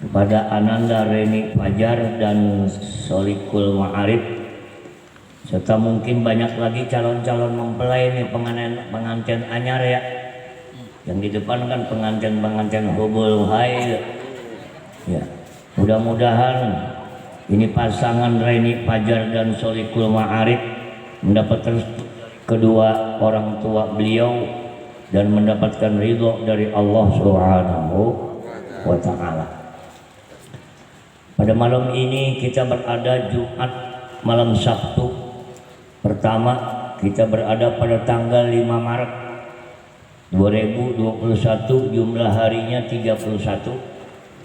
kepada Ananda Reni Fajar dan Solikul Ma'arif, serta mungkin banyak lagi calon-calon mempelai nih, pengantin anyar ya. Yang di depan kan pengantin hubul hai ya. Mudah-mudahan ini pasangan Reni Fajar dan Solikul Ma'arif mendapatkan kedua orang tua beliau dan mendapatkan ridho dari Allah Subhanahu wa Ta'ala. Pada malam ini kita berada Jumat malam Sabtu pertama, kita berada pada tanggal 5 Maret 2021, jumlah harinya 31,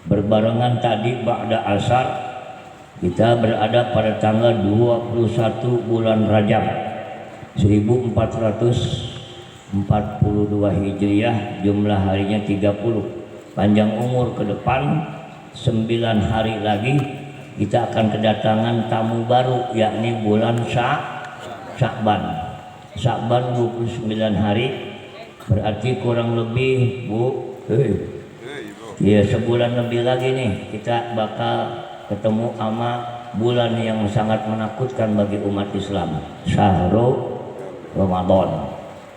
berbarengan tadi ba'da asar kita berada pada tanggal 21 bulan Rajab 1442 Hijriah, jumlah harinya 30. Panjang umur ke depan 9 hari lagi kita akan kedatangan tamu baru, yakni bulan Sya'ban 29 hari, berarti kurang lebih ya sebulan lebih lagi nih kita bakal ketemu sama bulan yang sangat menakutkan bagi umat Islam, Syahrul Ramadan.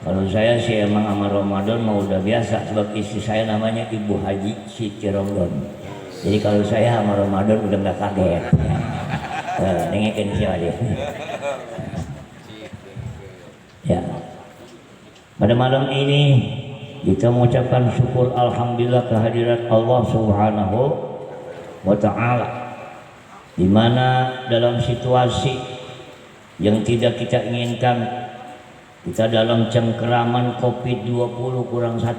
Kalau saya sih emang sama Ramadan mau udah biasa, sebab istri saya namanya Ibu Haji Siti Ramadan. Jadi kalau saya sama Ramadan udah nggak kaget. Nengekin siapa dia? Ya. Pada malam ini kita mengucapkan syukur alhamdulillah kehadirat Allah Subhanahu wa Ta'ala, di mana dalam situasi yang tidak kita inginkan, kita dalam cengkeraman COVID-20 kurang 1.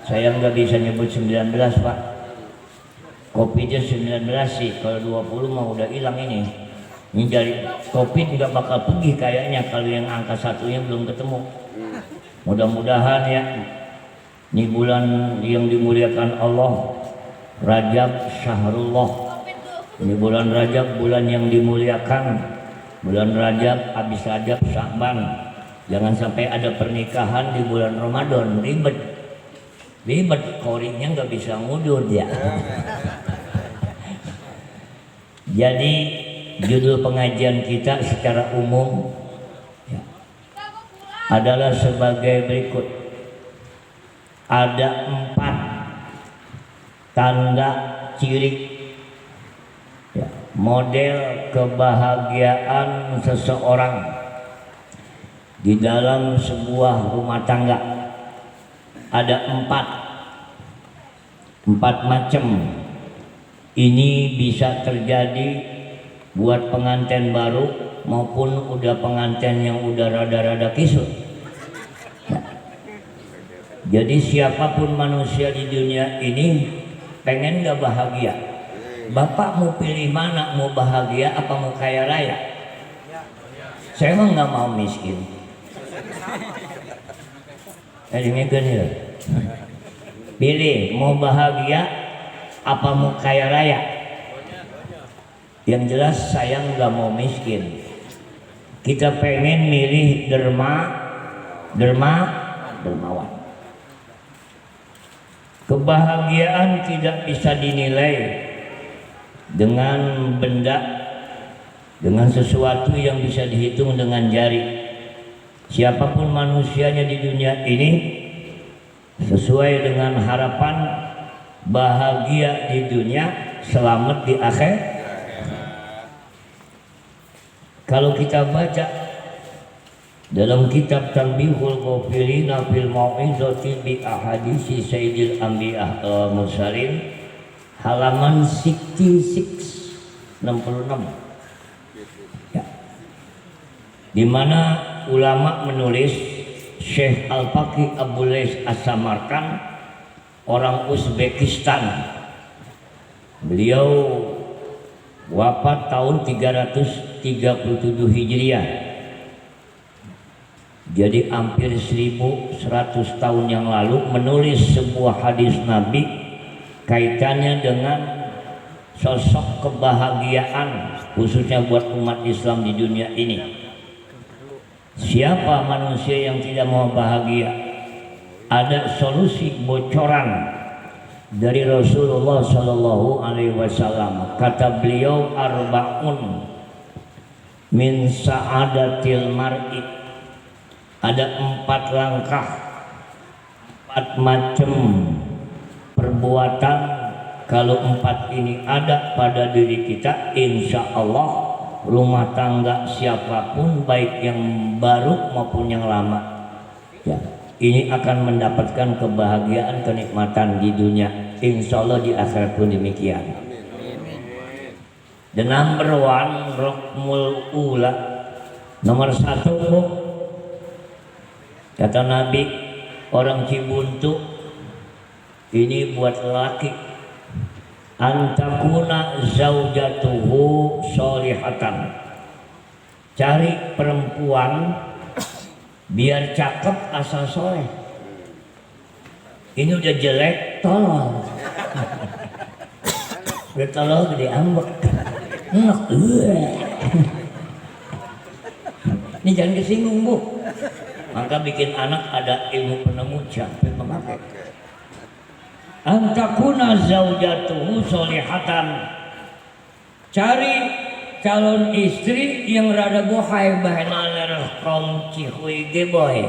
Saya nggak bisa nyebut 19 Pak, COVID-nya 19 sih, kalau 20 mah udah hilang ini dari COVID nggak bakal pergi kayaknya kalau yang angka 1-nya belum ketemu. Mudah-mudahan ya, ini bulan yang dimuliakan Allah, Rajab Syahrullah. Ini bulan Rajab, bulan yang dimuliakan. Bulan Rajab, habis Rajab Sya'ban. Jangan sampai ada pernikahan di bulan Ramadan, ribet. Korinya nggak bisa ngudur ya. Jadi judul pengajian kita secara umum ya, adalah sebagai berikut. Ada 4 tanda ciri ya, model kebahagiaan seseorang di dalam sebuah rumah tangga. Ada 4 macam. Ini bisa terjadi buat pengantin baru maupun udah pengantin yang udah rada-rada kisut. Nah, jadi siapapun manusia di dunia ini pengen gak bahagia. Bapak mau pilih mana, mau bahagia apa mau kaya raya? Saya emang gak mau miskin. Pilih mau bahagia apa mau kaya raya. Yang jelas saya nggak mau miskin. Kita pengen milih dermawan. Kebahagiaan tidak bisa dinilai dengan benda, dengan sesuatu yang bisa dihitung dengan jari. Siapapun manusianya di dunia ini, sesuai dengan harapan bahagia di dunia, selamat di akhir. Kalau kita baca dalam kitab Tanbihul Ghafilina fil Mau'izati bi Ahaditsi Sayyidil Anbiya wal Mursalin, halaman 66 ya, di mana ulama menulis, Syekh Al-Faqih Abu Lais As-Samarkand, orang Uzbekistan. Beliau wafat tahun 337 Hijriah. Jadi hampir 1100 tahun yang lalu menulis sebuah hadis Nabi kaitannya dengan sosok kebahagiaan khususnya buat umat Islam di dunia ini. Siapa manusia yang tidak mau bahagia? Ada solusi bocoran dari Rasulullah Shallallahu Alaihi Wasallam. Kata beliau, arbaun min sa'adatil mar'i, ada 4 langkah, 4 macam perbuatan. Kalau 4 ini ada pada diri kita, insya Allah rumah tangga siapapun, baik yang baru maupun yang lama, ya, ini akan mendapatkan kebahagiaan, kenikmatan di dunia, insya Allah di akhirat pun demikian. The number one, rokmul ula, nomor 1 bu, kata Nabi, orang Cibuntu ini buat lelaki, antakuna zaujatuhu sholihatan, cari perempuan biar cakep asal soleh. Ini udah jelek tolol, udah tolol gede ambek, enak. Ini jangan kesinggung bu, maka bikin anak ada ilmu penemu sampai memakai. Antakuna zaujatuhu sholihatan, cari calon istri yang rada bohai bahana kaum cihuy geboy,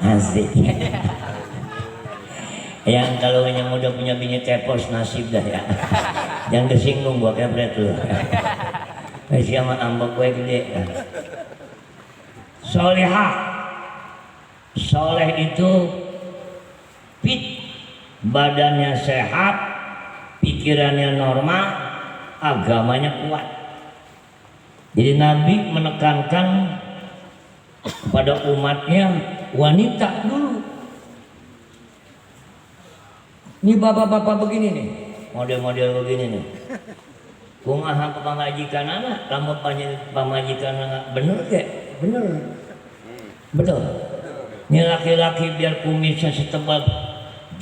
asik. Yang kalau yang udah punya bini tepos nasib dah ya, jangan kesinggung gua kebret lu. Masih sama ambek gue gede. Sholihah, soleh itu fit, badannya sehat, pikirannya normal, agamanya kuat. Jadi Nabi menekankan kepada umatnya wanita dulu. Ini bapak-bapak begini nih, model-model begini nih. Kumaha pamajikan anak, kamu pamajikan anak bener kek? Bener, betul. Ini laki-laki biar kumisnya setebal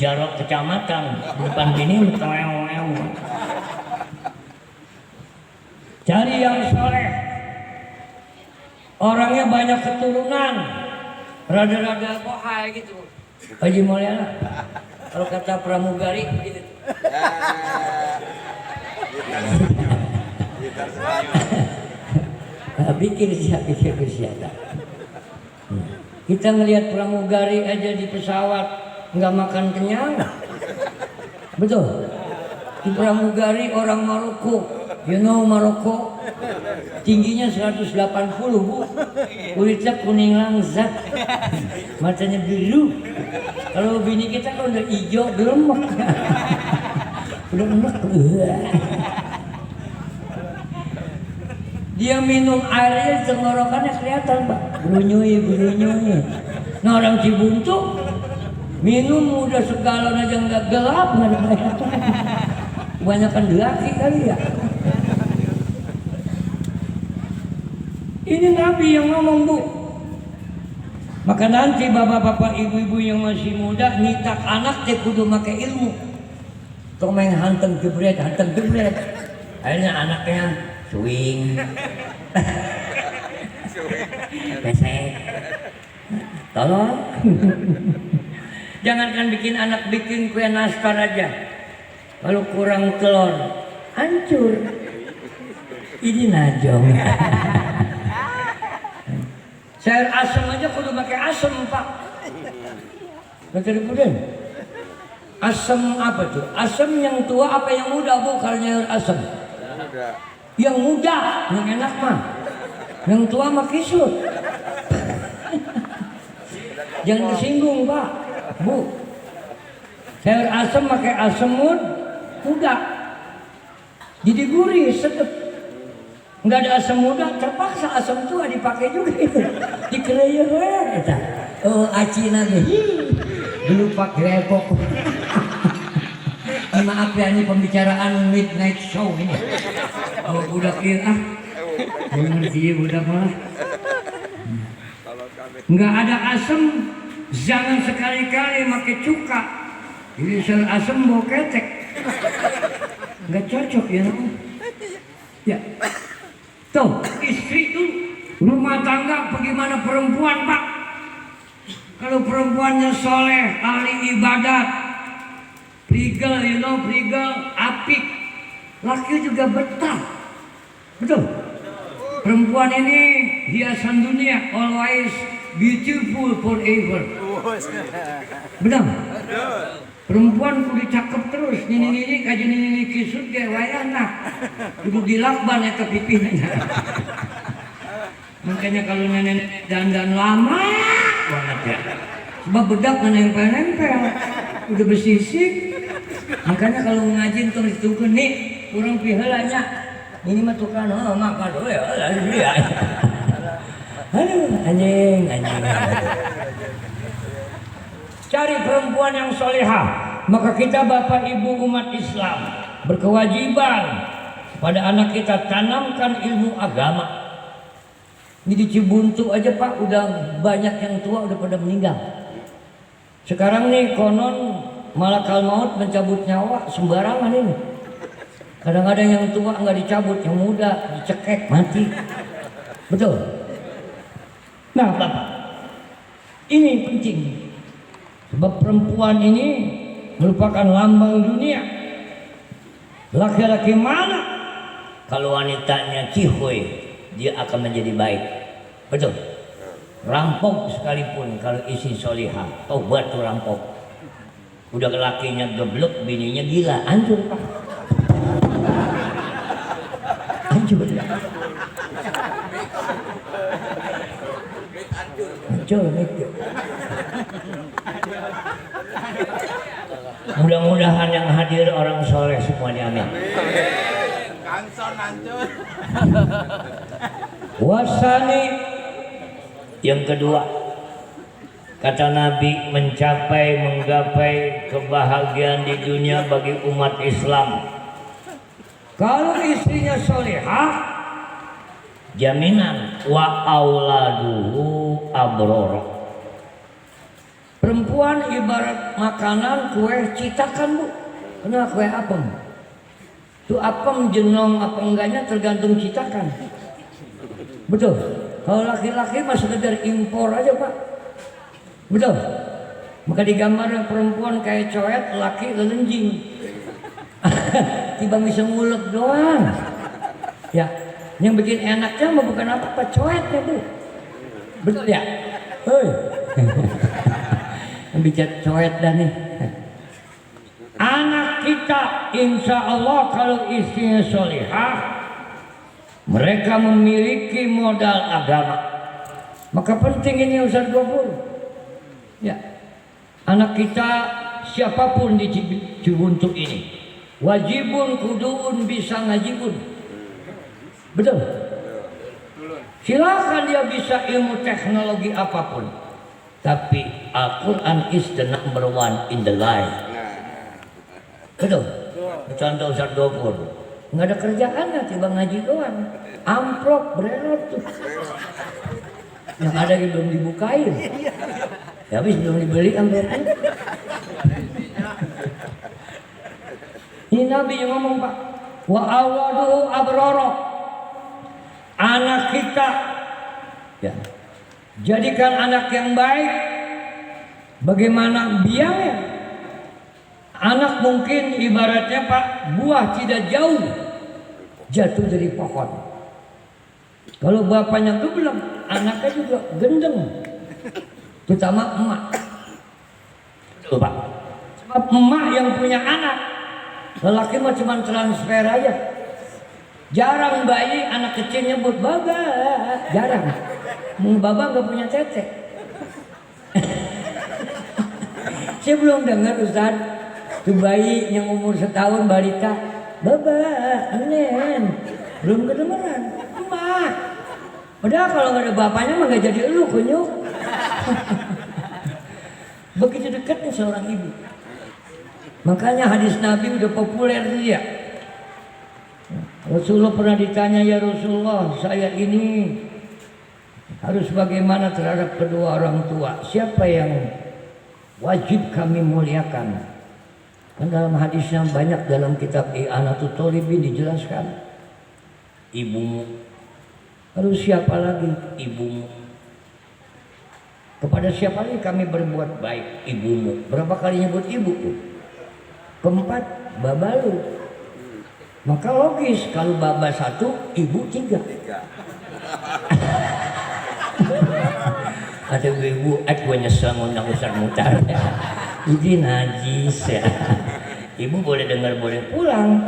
Jarok kecamatan, depan bini lew-lew. Cari yang soleh, orangnya banyak keturunan, rada-rada bohai gitu. Haji Mulyana, kalau kata pramugari gitu. Bikin siapa? Kita ngelihat pramugari aja di pesawat nggak makan kenyang, betul. Di pramugari orang Maroko, you know Maroko, tingginya 180 bu, kulitnya kuning langsat, matanya biru. Kalau bini kita kan udah hijau gelemek, udah enak. Dia minum airnya tenggorokannya kelihatan pak, brunyui. Nah orang Cibuntu minum udah segalon aja nggak gelap, nggak ada kelihatan. Kebanyakan laki kali ya. Ini Nabi yang ngomong bu. Maka nanti bapak-bapak ibu-ibu yang masih muda nitak anak teh kudu make ilmu. Tomeng hanteng gebret. Akhirnya anaknya swing. Pesek. Tolong. Jangankan bikin anak bikin kue nastar aja. Kalau kurang telur, hancur. Ini najong. Sayur asem aja kudu pakai asem pak. Nanti kemudian asem apa tuh? Asem yang tua apa yang muda bu? Kalau sayur asem yang muda, yang enak mah. Yang tua mah kisut. Jangan disinggung pak, bu. Sayur asem pakai asem muda, jadi gurih, sedap. Nggak ada asam muda, terpaksa asam tua dipakai juga itu. Dikereyeun eta. Oh, acina ge. Dulu Pak Grepok. Maaf ya, ini pembicaraan midnight show ini. Oh, budak ieu ah. Ngerti budak mah. Nggak ada asam, jangan sekali-kali pakai cuka. Jadi sayur asam bau ketek. Nggak cocok ya. Ya. Tuh, istri itu rumah tangga bagaimana perempuan pak? Kalau perempuannya soleh, ahli ibadat, Prigel, prigel, apik. Laki juga betah. Betul? Perempuan ini hiasan dunia, always beautiful forever. Benar? Perempuan kudu cakep terus, nini kaji nini kisut ge wayahna. Kudu dilakban eta pipihna. Makanya kalau nenek dandan lama banget ya. Sebab bedak nempel-nempel, udah bersisik. Makanya kalau ngaji terus tukeun nih, kurang piheulanya. Ini mah tukang maka doe ya. Aduh, anjing. Cari perempuan yang solehah, maka kita bapak ibu umat Islam berkewajiban pada anak kita tanamkan ilmu agama. Ini di Cibuntu aja Pak udah banyak yang tua udah pada meninggal. Sekarang nih konon malakal maut mencabut nyawa sembarangan ini. Kadang-kadang yang tua nggak dicabut, yang muda dicekek mati. Betul. Nah Bapak, ini penting. Sebab perempuan ini merupakan lambang dunia. Laki-laki mana? Kalau wanitanya cihuy, dia akan menjadi baik. Betul. Rampok sekalipun kalau isi solihah, tobat tuh rampok. Udah lakinya geblek, bininya gila, hancur Pak. Hancur. Mudah-mudahan yang hadir orang soleh semuanya, amin. Wasani yang kedua, kata Nabi, menggapai kebahagiaan di dunia bagi umat Islam. Kalau istrinya solehah, jaminan wa auladuhu abror. Perempuan ibarat makanan kue citakan Bu. Kenapa kue apem? Itu apem jenong apa enggaknya tergantung citakan. Betul. Kalau laki-laki mah sekedar impor aja Pak. Betul. Maka digambar perempuan kayak coet, laki lelenjing. Tiba bisa ngulek doang. Ya, yang bikin enaknya mah bukan apa-apa, coetnya Bu. Betul ya? Hei. Yang bicara coet dah nih. Anak kita insya Allah kalau istrinya solihah, mereka memiliki modal agama. Maka penting ini Ustaz Gofur. Ya, anak kita siapapun di Cibuntu ini wajibun kuduun bisa ngajibun. Betul. Silakan dia bisa ilmu teknologi apapun, tapi Al-Quran is the number one in the life. Betul. Contoh Ustaz Gofur, nggak ada kerjaannya, tiba ngaji doang, amplop berelot tuh. Yang ada yang belum dibukain, ya habis belum dibeli amplopnya. Ini Nabi yang ngomong Pak, wa awaduhu abroro, anak kita ya jadikan anak yang baik. Bagaimana biangnya? Anak mungkin ibaratnya Pak, buah tidak jauh jatuh dari pohon. Kalau bapaknya geblek, anaknya juga gendeng, terutama emak. Betul Pak. Sebab emak yang punya anak, lelaki mah cuma transfer aja. Jarang bayi anak kecil nyebut baba, jarang. Baba nggak punya tete. Saya belum dengar Ustaz, tuh bayi yang umur setahun balita, baba, nen, belum kedengeran, emak. Padahal kalau nggak ada bapaknya mah nggak jadi elu kunyuk. Begitu dekatnya seorang ibu. Makanya hadis Nabi udah populer dia. Rasulullah pernah ditanya, ya Rasulullah, saya ini harus bagaimana terhadap kedua orang tua? Siapa yang wajib kami muliakan? Kan dalam hadis yang banyak dalam kitab I'anatul Talibin dijelaskan, ibumu. Lalu siapa lagi? Ibumu. Kepada siapa lagi kami berbuat baik? Ibumu. Berapa kali nyebut ibu tuh? keempat babalu. Maka logis kalau baba 1, ibu 3. Ada ibu, gue nyesel ngundang Ustaz Mutar. Jadi najis ya. Ibu boleh dengar, boleh pulang.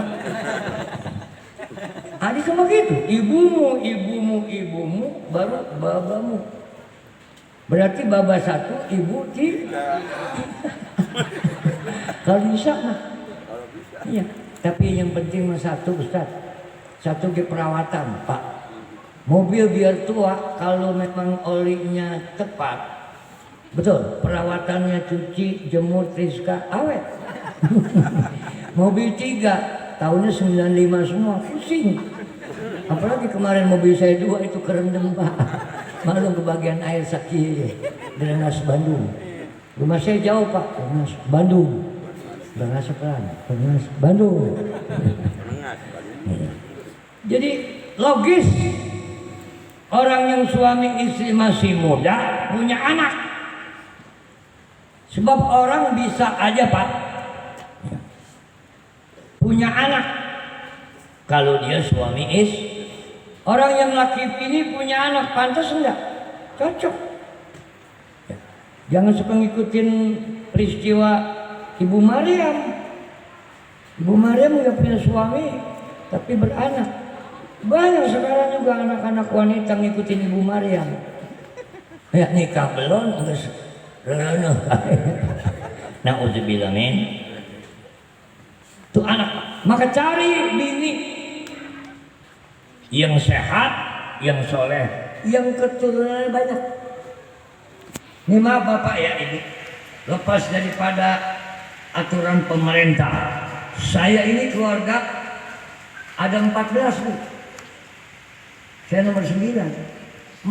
Ada cuma gitu. Ibumu, baru babamu. Berarti baba 1, ibu 3. Kalau bisa mah. Iya. Tapi yang penting mah satu Ustaz. Satu di perawatan Pak. Mobil biar tua kalau memang olinya tepat. Betul, perawatannya cuci, jemur, triska, awet. Mobil 3, tahunnya 95 semua, pusing. Apalagi kemarin mobil saya 2 itu kerendam Pak. Malu ke bagian air sakit, Drenas Bandung. Rumah saya jauh Pak, Drenas Bandung. Drenas Drenas Bandung. Jadi logis. Orang yang suami istri masih muda punya anak. Sebab orang bisa aja Pak punya anak kalau dia suami istri. Orang yang laki ini punya anak pantas enggak? Cocok. Jangan suka ngikutin peristiwa Ibu Maryam. Ibu Maryam nggak punya suami tapi beranak. Banyak sekarang juga anak-anak wanita ngikutin Ibu Maryam. Ya nikah belum, terus renuh. Nauzubillah min. Tuh anak, maka cari bini yang sehat, yang soleh, yang keturunannya banyak. Ini maaf Bapak ya Ibu, lepas daripada aturan pemerintah, saya ini keluarga ada 14 Bu. Saya nomor 9.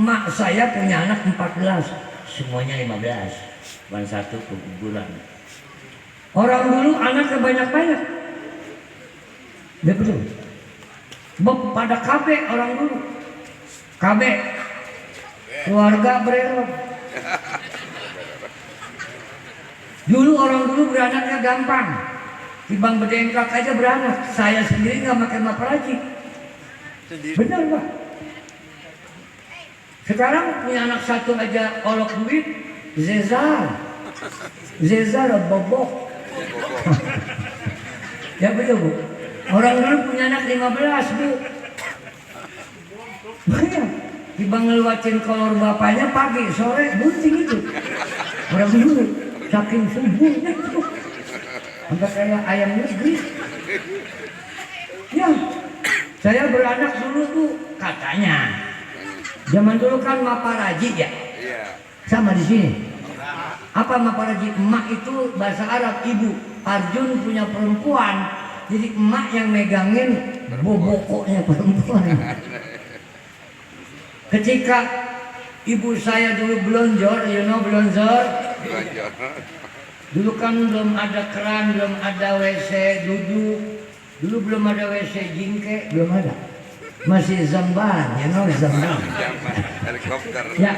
Mak saya punya anak 14, semuanya 15, bukan 1 keguguran. Orang dulu anaknya banyak-banyak. Ya betul. Pada KB orang dulu. KB keluarga berelok. Dulu orang dulu beranaknya gampang. Timbang berdengklak aja beranak. Saya sendiri nggak makan maparaji. Benar Pak. Sekarang punya anak 1 aja olok duit, Zezar bobok. Ya betul Bu. Orang dulu punya anak 15 Bu. Banyak. Timbang ngeluatin kolor bapaknya pagi, sore bunting itu. Orang dulu saking sembunyi itu. Sampai kayak ayam negeri. Ya, saya beranak dulu tuh katanya. Zaman dulu kan maparaji ya. Sama di sini. Apa maparaji? Emak itu bahasa Arab ibu. Arjun punya perempuan. Jadi emak yang megangin bobokoknya perempuan. Ketika ibu saya dulu belonjor, you know belonjor? Dulu kan belum ada keran, belum ada WC duduk. Dulu belum ada WC jingke, belum ada. Masih zamban, you know zamban. Helikopter. Ya,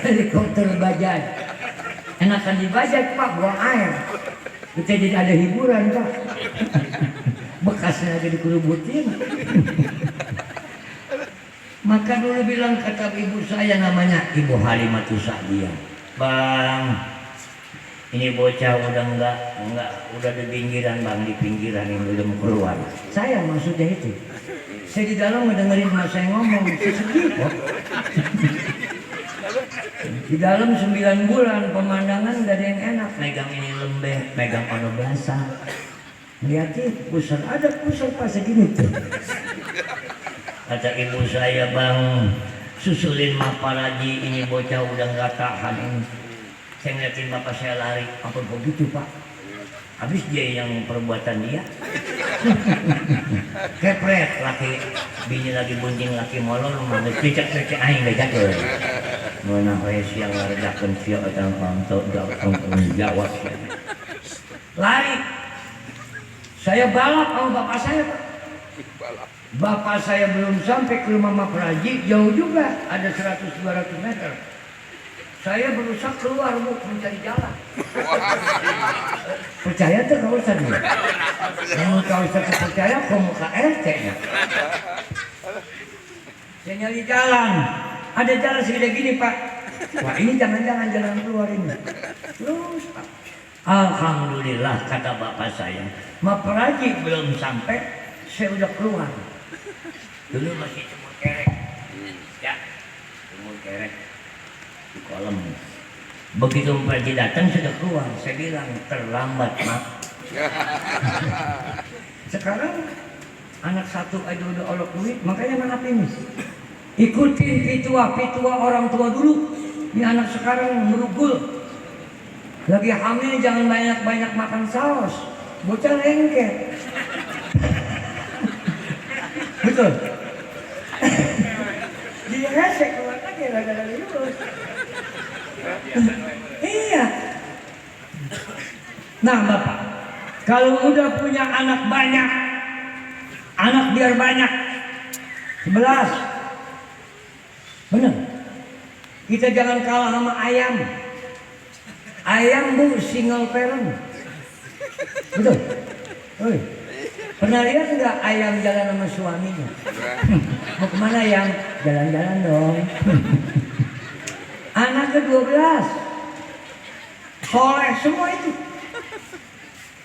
helikopter bajaj. Enakan dibajaj Pak, buang air. Kita jadi ada hiburan Pak. Bekasnya lagi dikerubutin. Maka dulu bilang kata ibu saya namanya Ibu Halimatus Sa'diyah. Bang, ini bocah udah enggak udah di pinggiran Bang, di pinggiran ini udah mau keluar. Saya maksudnya itu. Saya di dalam ngedengerin mas saya ngomong, saya sedih kok. Di dalam 9 bulan pemandangan gak ada yang enak. Megang ini lembeh, megang ono basah. Lihatin pusar, ada pusar pas segini tuh. Kata ibu saya, Bang, susulin maparaji, ini bocah udah gak tahan ini. Saya ngeliatin bapak saya lari, apa begitu Pak? Habis dia yang perbuatan dia. Kepret laki, bini lagi bunting laki molor, mana cicak-cicak aing gak jatuh. Mana wes yang ngerjakan siap atau untuk jawab. Lari. Saya balap sama bapak saya Pak. Bapak saya belum sampai ke rumah Maparaji, jauh juga, ada 100-200 meter. Saya berusaha keluar Bu, mencari jalan. Percaya tuh kalau tadi. Kalau kau percaya, kamu ke RT nya. Saya nyari jalan. Ada jalan segede gini Pak. Wah ini jangan-jangan jalan keluar ini. Terus Pak. Alhamdulillah kata bapak saya. Maperaji belum sampai, saya udah keluar. Dulu masih cuma kerek. Ya, cuma kerek. Di kolam. Begitu Maperaji datang sudah keluar. Saya bilang terlambat Mak. Sekarang anak satu aja udah olok duit, makanya maaf ini. Ikutin pitua orang tua dulu. Ini anak sekarang merugul. Lagi hamil jangan banyak-banyak makan saus. Bocah lengket. Betul. Dia resek keluar lagi gara-gara lulus. Iya. Nah Bapak, kalau udah punya anak banyak, anak biar banyak. 11. Benar. Kita jangan kalah sama ayam. Ayam Bu single parent. Betul. Oi. Pernah lihat nggak ayam jalan sama suaminya? Mau kemana ayam? Jalan-jalan dong. Anak ke-12. Soleh semua itu.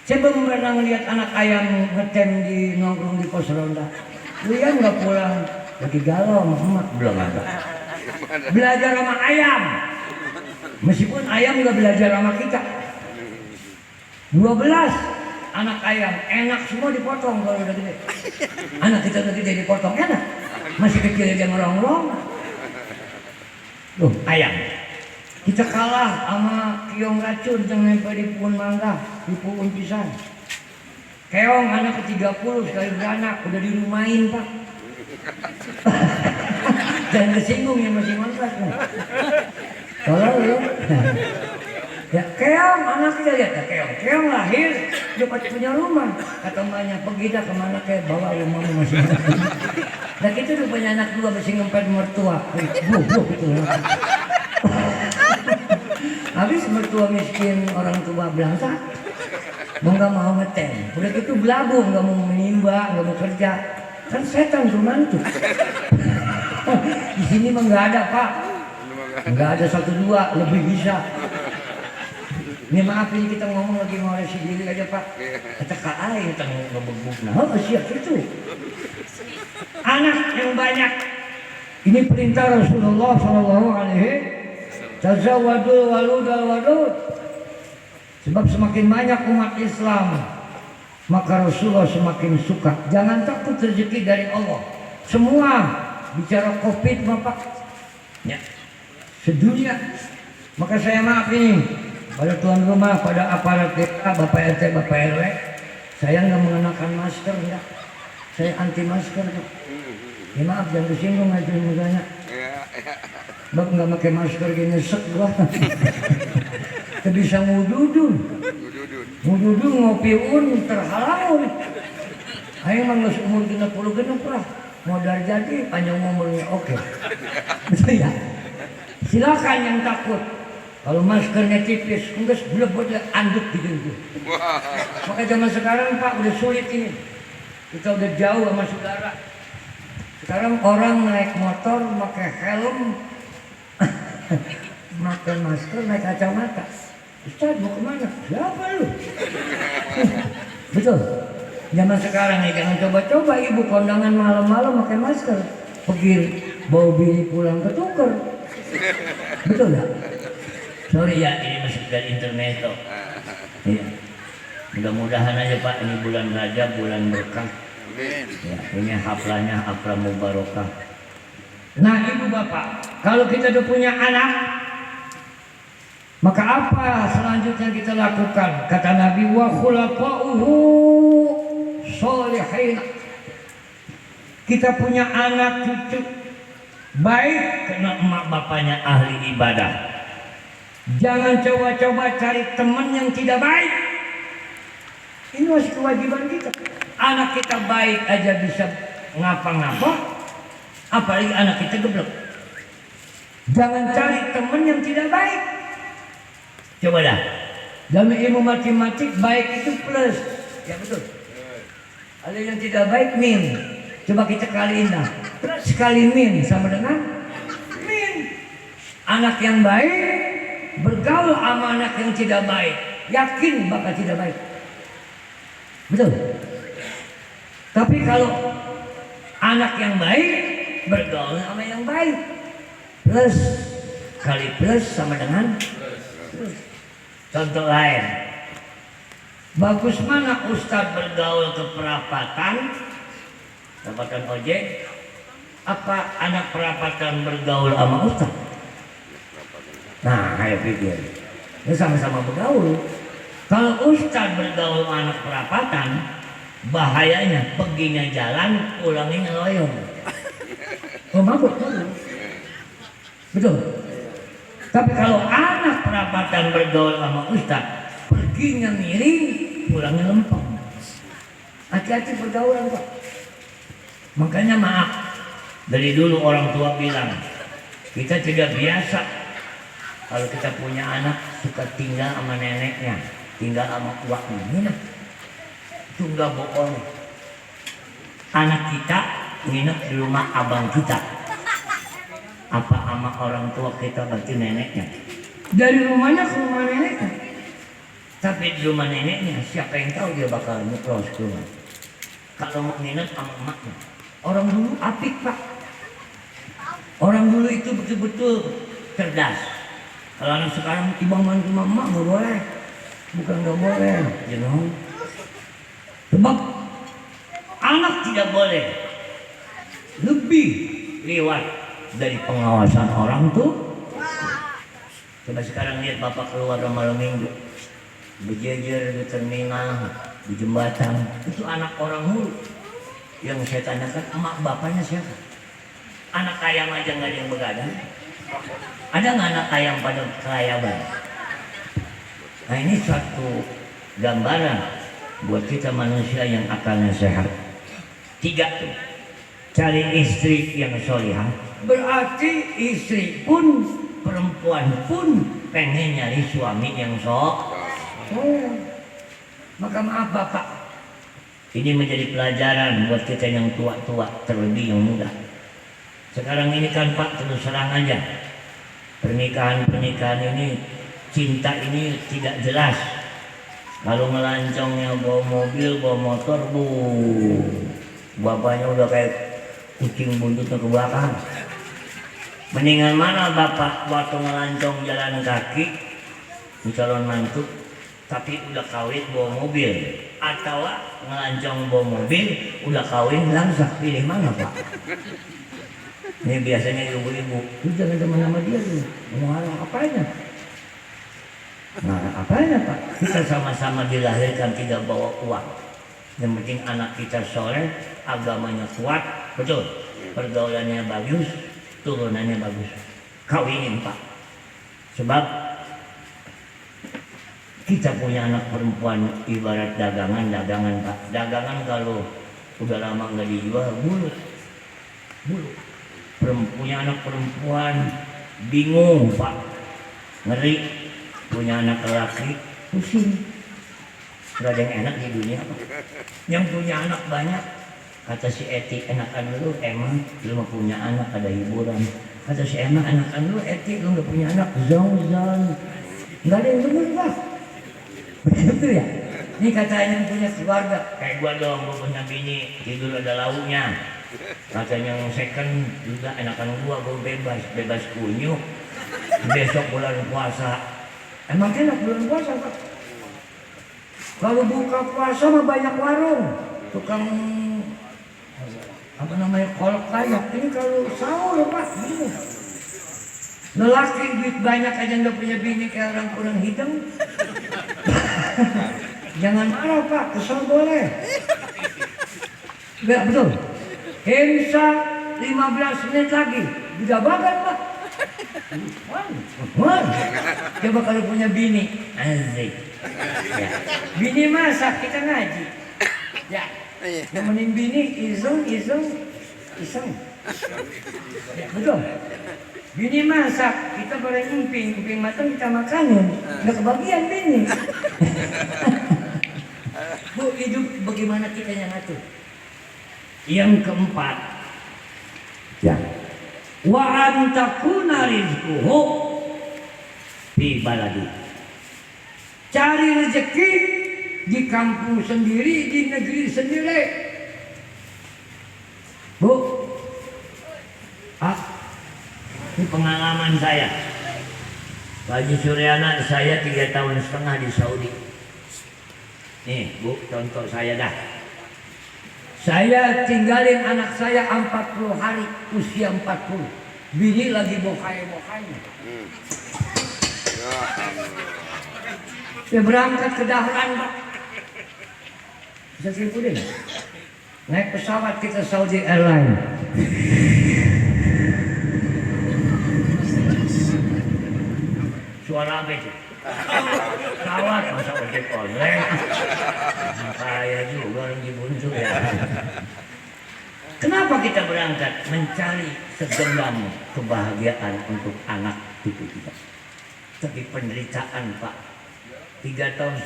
Saya belum pernah ngeliat anak ayam ngetem di nongkrong di pos ronda. Dia nggak pulang lagi galau sama emak, belum ada. Belajar sama ayam. Meskipun ayam nggak belajar sama kita. 12 anak ayam enak semua dipotong kalau udah gede. Anak kita udah gede dipotong enak. Masih kecil aja ngerong-ngerong. Loh ayam. Kita kalah sama kiong racun yang nempel di pohon mangga, di pohon pisang. Keong anak ke-30 sekali beranak udah dirumahin Pak. Jangan kesinggung yang masih mangkat. Tolong ya. Ya keong anak kita lihat ya keong lahir dia pasti punya rumah. Kata mbaknya pergi dah kemana kayak bawa rumahmu masih. Dan kita udah punya anak dua masih ngempet mertua. Goblok itu. Habis mertua miskin orang tua belangsa. Mau nggak mau ngetem. Udah gitu belagu nggak mau menimba nggak mau kerja. Kan setan tuh mantu. Di sini mah nggak ada Pak. Nggak ada 1-2 lebih bisa. Ini maaf ini kita ngomong lagi ngoreksi diri aja Pak. Kata KAI kita ngebeguk. Nah siap itu. Anak yang banyak. Ini perintah Rasulullah SAW. Tazawwadul waludal wadud. Sebab semakin banyak umat Islam, maka Rasulullah semakin suka. Jangan takut rezeki dari Allah. Semua bicara COVID Bapak. Ya. Sedunia. Maka saya maaf ini pada tuan rumah, pada aparat desa, Bapak RT, Bapak RW, saya nggak mengenakan masker ya. Saya anti masker Pak. Ya maaf jangan disinggung aja mudanya. Bak nggak pakai masker gini nyesek gua. Kita bisa ngududun ngopi terhalang. Ayo mah nggak umur 60 genep lah. Modal jadi panjang umurnya oke. Betul ya. Silakan yang takut. Kalau maskernya tipis, enggak buat anduk gitu. Maka zaman sekarang Pak udah sulit ini. Kita udah jauh sama saudara. Sekarang orang naik motor pakai helm, pakai masker, naik kacamata. Ustaz mau kemana? Siapa lu? Betul. Zaman sekarang nih jangan coba-coba ibu kondangan malam-malam pakai masker. Pergi bawa bini pulang ketuker. Betul ya? Sorry ya ini masih dari internet toh. Iya. Mudah-mudahan aja Pak ini bulan Rajab, bulan berkah. Ya, ini haflahnya haflah mubarakah. Nah ibu bapak, kalau kita udah punya anak, maka apa selanjutnya kita lakukan? Kata Nabi wa khulafa'uhu sholihin. Kita punya anak cucu baik karena emak bapaknya ahli ibadah. Jangan coba-coba cari teman yang tidak baik. Ini masih kewajiban kita. Anak kita baik aja bisa ngapa-ngapa, apalagi anak kita geblek. Jangan cari teman yang tidak baik. Coba dah. Dalam ilmu matematik baik itu plus. Ya betul. Ada yang tidak baik min. Coba kita kaliin dah. Plus kali min sama dengan min. Anak yang baik bergaul sama anak yang tidak baik. Yakin bakal tidak baik. Betul. Tapi kalau anak yang baik bergaul sama yang baik. Plus kali plus sama dengan plus. Contoh lain, bagus mana Ustadz bergaul ke perapatan ojek, apa anak perapatan bergaul sama Ustadz? Nah, ayo pikir, ini sama-sama bergaul. Kalau Ustadz bergaul sama anak perapatan, bahayanya perginya jalan, pulangnya loyong. Oh, mabuk. Betul. Tapi kalau anak perapatan bergaul sama Ustadz, perginya miring, pulangnya lempeng. Hati-hati pergaulan, Pak. Makanya maaf, dari dulu orang tua bilang, kita tidak biasa kalau kita punya anak suka tinggal sama neneknya, tinggal sama uaknya. Itu nggak bohong. Anak kita nginep di rumah abang kita. Apa sama orang tua kita berarti neneknya? Dari rumahnya ke rumah neneknya. Tapi di rumah neneknya siapa yang tahu dia bakal nyeplos keluar. Kalau mau nginep sama emaknya. Orang dulu apik, Pak. Orang dulu itu betul-betul cerdas. Kalau anak sekarang tiba-tiba ke rumah emak nggak boleh. Bukan nggak boleh, you know. Sebab anak tidak boleh lebih lewat dari pengawasan orang tuh. Coba sekarang lihat bapak keluar malam minggu, berjejer di terminal, di jembatan, itu anak orang mulu. Yang saya tanyakan, emak bapaknya siapa? Anak ayam aja nggak ada yang begadang. Ada nggak anak ayam pada kelayaban? Nah ini suatu gambaran buat kita manusia yang akalnya sehat. 3 tuh, cari istri yang solihah. Berarti istri pun, perempuan pun pengen nyari suami yang maka maaf Bapak, ini menjadi pelajaran buat kita yang tua-tua, terlebih yang muda. Sekarang ini kan Pak, terus terang aja, pernikahan ini, cinta ini tidak jelas. Kalau ngelancongnya bawa mobil, bawa motor, bapaknya udah kayak kucing buntutnya ke belakang. Mendingan mana bapak waktu ngelancong jalan kaki di calon mantu, tapi udah kawin bawa mobil, atau ngelancong bawa mobil udah kawin langsung, pilih mana Pak? Ini biasanya ibu-ibu, lu jangan teman sama dia lu, mau ngarang apanya? Ngarang apanya Pak? Kita sama-sama dilahirkan tidak bawa uang. Yang penting anak kita soleh, agamanya kuat, betul, pergaulannya bagus, turunannya bagus, kawinin Pak. Sebab kita punya anak perempuan ibarat dagangan Pak. Dagangan kalau udah lama nggak dijual, bulu. Punya anak perempuan bingung Pak, ngeri. Punya anak laki pusing, nggak ada yang enak di dunia Pak. Yang punya anak banyak, kata si Eti, enakan lu emang lu mau punya anak ada hiburan. Kata si Emang, enakan lu Eti, lu nggak punya anak zong, nggak ada yang denger Pak. Betul ya? Ini katanya yang punya keluarga, kayak gua dong, gua punya bini, tidur ada lauknya. Katanya yang second juga enakan gua bebas kunyuk. Besok bulan puasa, emang enak bulan puasa Pak. Kalau buka puasa mah banyak warung, tukang apa namanya kolak kayak ini. Kalau sahur Pak, lelaki duit banyak aja nggak punya bini kayak orang kurang hidung. Jangan marah Pak, kesel boleh. Enggak betul. Hemsa 15 menit lagi, udah bagan Pak. Coba kalau punya bini, asik. Ya. Bini masak, kita ngaji. Ya. Nemenin bini, iseng. Ya, betul. Bini masak, kita goreng emping matang kita makanin. Nggak kebagian bini. Bu, hidup bagaimana kita yang ngatur? Yang keempat, ya, wa antakuna rizquhu fi baladi. Cari rezeki di kampung sendiri, di negeri sendiri. Bu, ini pengalaman saya. Bagi Suryana, saya 3,5 tahun di Saudi. Nih, Bu, contoh saya dah. Saya tinggalin anak saya 40 hari, usia 40. Bini lagi bokai-bokainya. Saya berangkat ke Dahran, Pak. Bisa simpulin. Naik pesawat kita Saudi Airlines. Suara apa itu? Pesawat masa ojek online. Saya juga orang dibuntu ya. Kenapa kita berangkat? Mencari segenggam kebahagiaan untuk anak cucu kita. Tapi penderitaan, Pak. 3,5 tahun.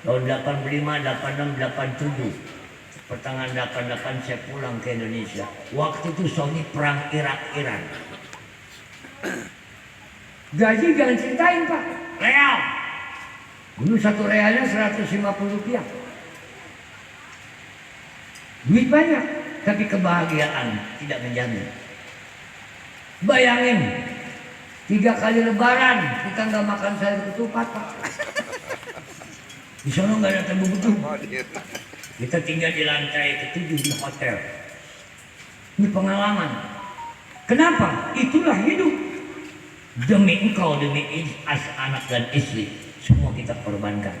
Tahun 85, 86, 87. Pertengahan 88 saya pulang ke Indonesia. Waktu itu Saudi perang Irak-Iran. Gaji jangan ceritain, Pak. Real. Dulu satu realnya 150 rupiah. Duit banyak, tapi kebahagiaan tidak menjamin. Bayangin, 3 kali lebaran kita nggak makan sayur ketupat, Pak. Di sana nggak ada tebu-tebu. Kita tinggal di lantai ke-7 di hotel. Ini pengalaman. Kenapa? Itulah hidup. Demi engkau, demi anak dan istri, semua kita korbankan.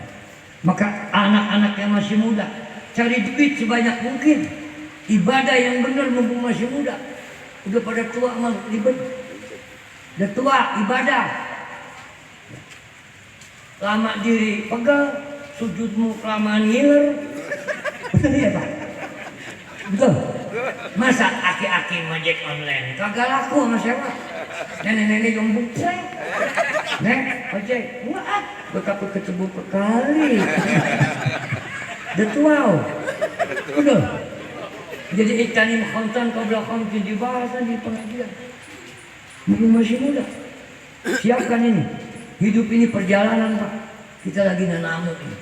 Maka anak-anak yang masih muda, cari duit sebanyak mungkin. Ibadah yang benar mumpung masih muda. Udah pada tua mah ribet. Udah tua ibadah. Lama diri pegel, sujudmu kelamaan ngiler. Betul ya, Pak? Betul. Masa aki-aki ngojek online kagak laku sama siapa? Nenek-nenek jombuk saya. Nek, ojek. Wah, gue takut kecebur kali. Udah tua. Udah. Jadi ikanin kontan kau belakang di bahasan di pengajian. Mungkin masih muda. Siapkan ini. Hidup ini perjalanan, Pak. Kita lagi nanamu ini.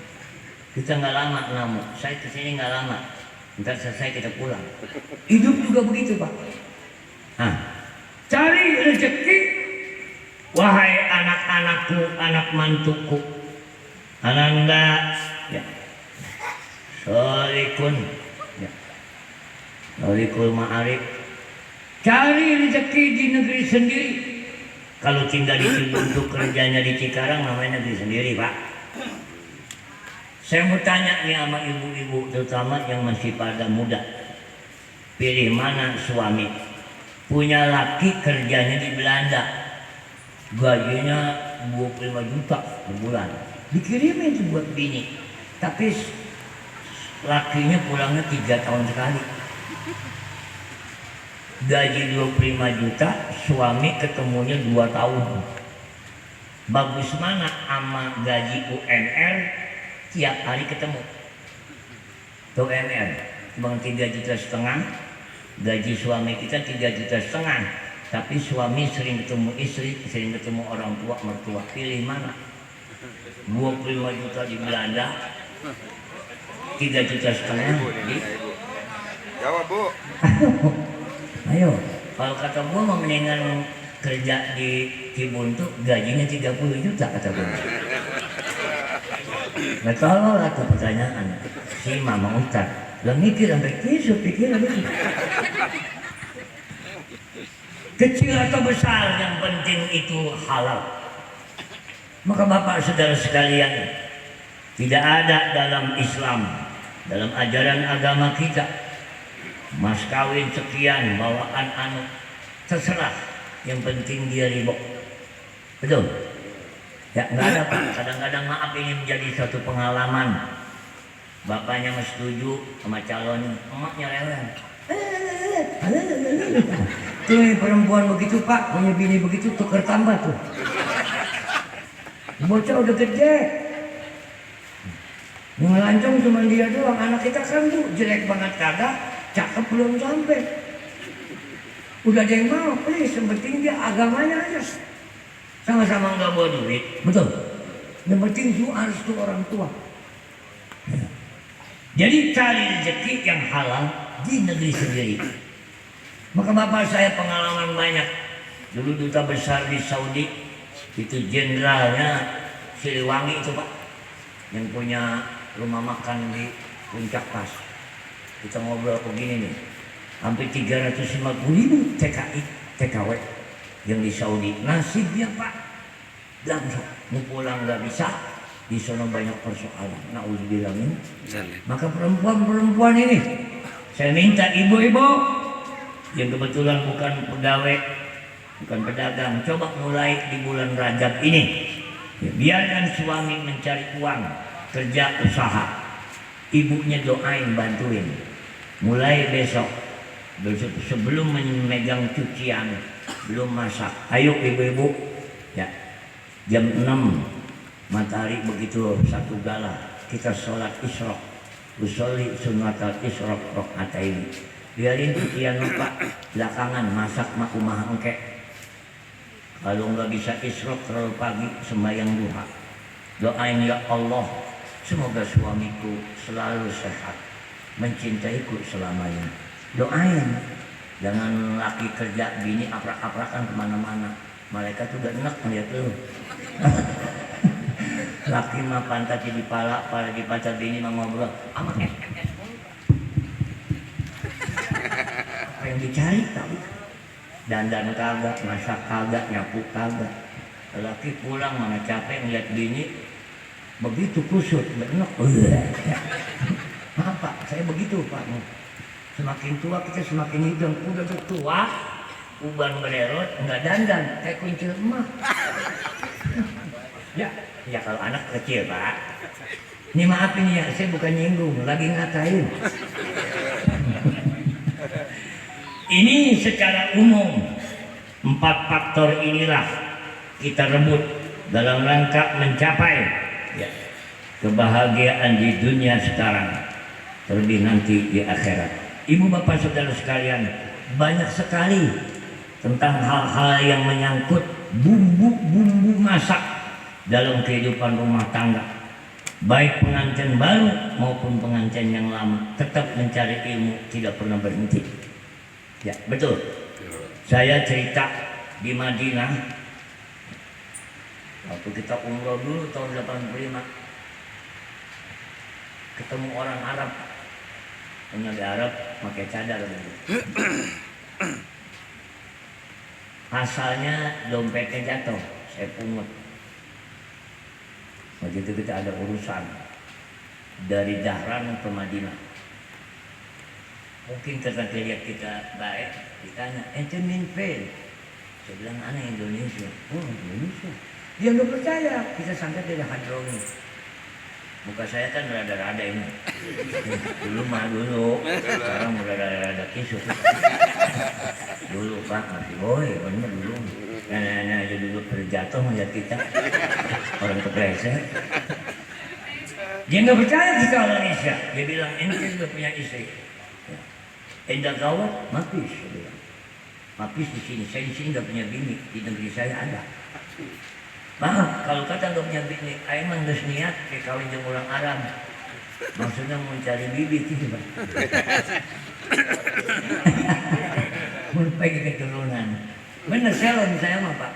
Kita nggak lama namu. Saya kesini nggak lama. Ntar selesai kita pulang. Hidup juga begitu, Pak. Nah, cari rezeki, wahai anak-anakku, anak mantuku. Ananda, ya. Solikun, ya. Solikul ma'arif. Cari rezeki di negeri sendiri. Kalau tinggal di Cibuntu, kerjanya di Cikarang, namanya negeri sendiri, Pak. Saya mau tanya nih sama ibu-ibu, terutama yang masih pada muda. Pilih mana suami? Punya laki kerjanya di Belanda. Gajinya 25 juta per bulan. Dikirimin tuh buat bini. Tapi lakinya pulangnya 3 tahun sekali. Gaji 25 juta, suami ketemunya 2 tahun. Bagus mana sama gaji UMR? Tiap hari ketemu. UMR cuma 3,5 juta, gaji suami kita 3,5 juta, tapi suami sering ketemu istri, sering ketemu orang tua mertua. Pilih mana? 25 juta di Belanda, 3,5 juta. Jawab, Bu. Ayo, kalau kata gua mau mendingan kerja di Cibuntu, gajinya 30 juta kata gua. Nah kalau lah pertanyaan si Mama Ustaz, lah mikir sampai kisah pikir lagi. Kecil atau besar yang penting itu halal. Maka Bapak Saudara sekalian, tidak ada dalam Islam, dalam ajaran agama kita, mas kawin sekian, bawaan anu, terserah, yang penting dia ribok. Betul? Ya nggak ada, Pak. Kadang-kadang maaf ini menjadi suatu pengalaman. Bapaknya nggak setuju sama calon, emaknya rela. Tuh perempuan begitu Pak, punya bini begitu tuker tambah tuh. Bocah udah gede. Ngelancong cuma dia doang, anak kita kan Bu, jelek banget kagak, cakep belum sampai. Udah ada yang mau, please, yang penting dia agamanya aja. Sama-sama nggak bawa duit, betul. Yang penting itu harus tuh orang tua. Jadi cari rezeki yang halal di negeri sendiri. Maka bapak saya pengalaman banyak. Dulu duta besar di Saudi, itu jenderalnya Siliwangi itu Pak, yang punya rumah makan di Puncak Pas. Kita ngobrol begini nih, hampir 350.000 TKI, TKW yang di Saudi. Nasibnya Pak, langsung mau pulang nggak bisa, di sana banyak persoalan. Nauzubillahin. Maka perempuan-perempuan ini, saya minta ibu-ibu yang kebetulan bukan pegawai, bukan pedagang, coba mulai di bulan Rajab ini, ya, biarkan suami mencari uang, kerja usaha, ibunya doain, bantuin. Mulai besok sebelum memegang cucian, belum masak, ayo ibu-ibu, ya, jam 6 matahari begitu satu gala kita sholat isyraq, usolli sunnatal isyraq rokaatain. Biarin cucian Pak, belakangan masak mak umah engke. Kalau nggak bisa isyraq terlalu pagi, sembahyang duha. Doain ya Allah, semoga suamiku selalu sehat, mencintaiku selamanya. Doain, jangan laki kerja bini aprak-aprakan kemana-mana. Malaikat tuh gak enak ngeliat lu. Laki mah pantat di pala, pala di pacar, bini mah ngobrol. Amak apa yang dicari tahu? Dandan kagak, masak kagak, nyapu kagak. Laki pulang mana capek ngeliat bini begitu kusut, bener. Apa? Saya begitu Pak. Semakin tua kita semakin hidung. Udah tua, uban bererot, nggak dandan, kayak kuncil emak. Ya kalau anak kecil Pak. Ini maaf ini ya, saya bukan nyinggung, lagi ngatain. Ini secara umum 4 faktor inilah kita rebut dalam rangka mencapai, ya, kebahagiaan di dunia sekarang, terlebih nanti di akhirat. Ibu bapak saudara sekalian, banyak sekali tentang hal-hal yang menyangkut bumbu-bumbu masak dalam kehidupan rumah tangga. Baik pengantin baru maupun pengantin yang lama, tetap mencari ilmu, tidak pernah berhenti. Ya, betul. Saya cerita di Madinah waktu kita umroh dulu tahun 85, ketemu orang Arab. Hanya di Arab pakai cadar gitu. Asalnya dompetnya jatuh, saya pungut. Begitu kita ada urusan dari Dahran ke Madinah. Mungkin karena dia lihat kita baik, ditanya, ente min fail? Saya bilang, aneh Indonesia. Oh, Indonesia. Dia nggak percaya, kita sangka dia hadroni. Muka saya kan rada-rada ini. Dulu mah dulu, sekarang udah rada-rada kisuk. Dulu Pak, masih boy, bener dulu. Nenek-nenek aja dulu terjatuh melihat kita. Orang kepleset. Dia nggak percaya kita Indonesia. Dia bilang, ente sudah punya istri. Endah gawat, mapis, saya bilang. Mapis di sini, saya di sini nggak punya bini, di negeri saya ada. Maaf, kalau kata nggak punya bini, emang nggak niat kayak kawin dengan orang Arab. Maksudnya mau cari bibit gitu Pak. Mau pergi keturunan. Bener saya mah Pak.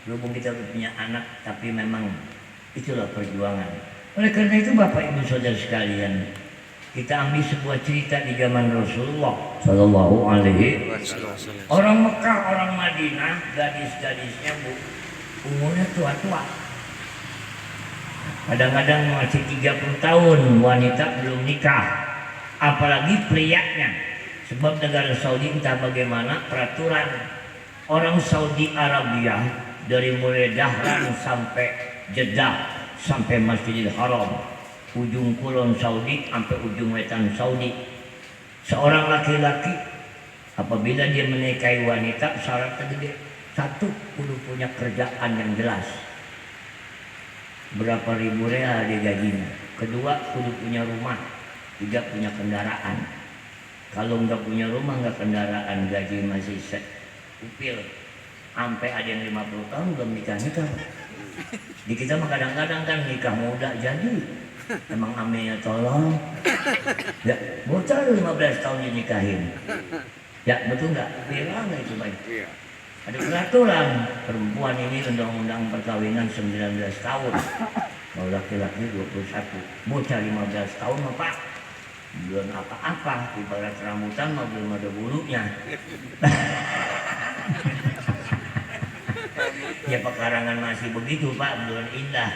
Berhubung kita punya anak, tapi memang itulah perjuangan. Oleh karena itu Bapak Ibu Saudara sekalian, kita ambil sebuah cerita di zaman Rasulullah Shallallahu Alaihi Wasallam. Orang Mekah, orang Madinah, gadis-gadisnya Bu, umurnya tua-tua. Kadang-kadang masih 30 tahun wanita belum nikah, apalagi prianya. Sebab negara Saudi entah bagaimana peraturan orang Saudi Arabia dari mulai Dahran sampai Jeddah sampai Masjidil Haram, ujung kulon Saudi sampai ujung wetan Saudi, seorang laki-laki Apabila dia menikahi wanita, syaratnya gede. Satu, kudu punya kerjaan yang jelas. Berapa ribu real dia gajinya. Kedua, kudu punya rumah. Tiga, punya kendaraan. Kalau nggak punya rumah, nggak kendaraan, gaji masih upil. Sampai ada yang 50 tahun belum nikah-nikah. Di kita mah kadang-kadang kan nikah muda jadi. Emang aminnya tolong. Ya, bocah 15 tahun dinikahin. Ya, betul nggak? Bilang nggak itu baik. Ada peraturan perempuan ini undang-undang perkawinan 19 tahun. Kalau laki-laki 21. Bocah 15 tahun mah Pak. Belum apa-apa, ibarat rambutan mah belum ada bulunya. Ya pekarangan masih begitu Pak, belum indah.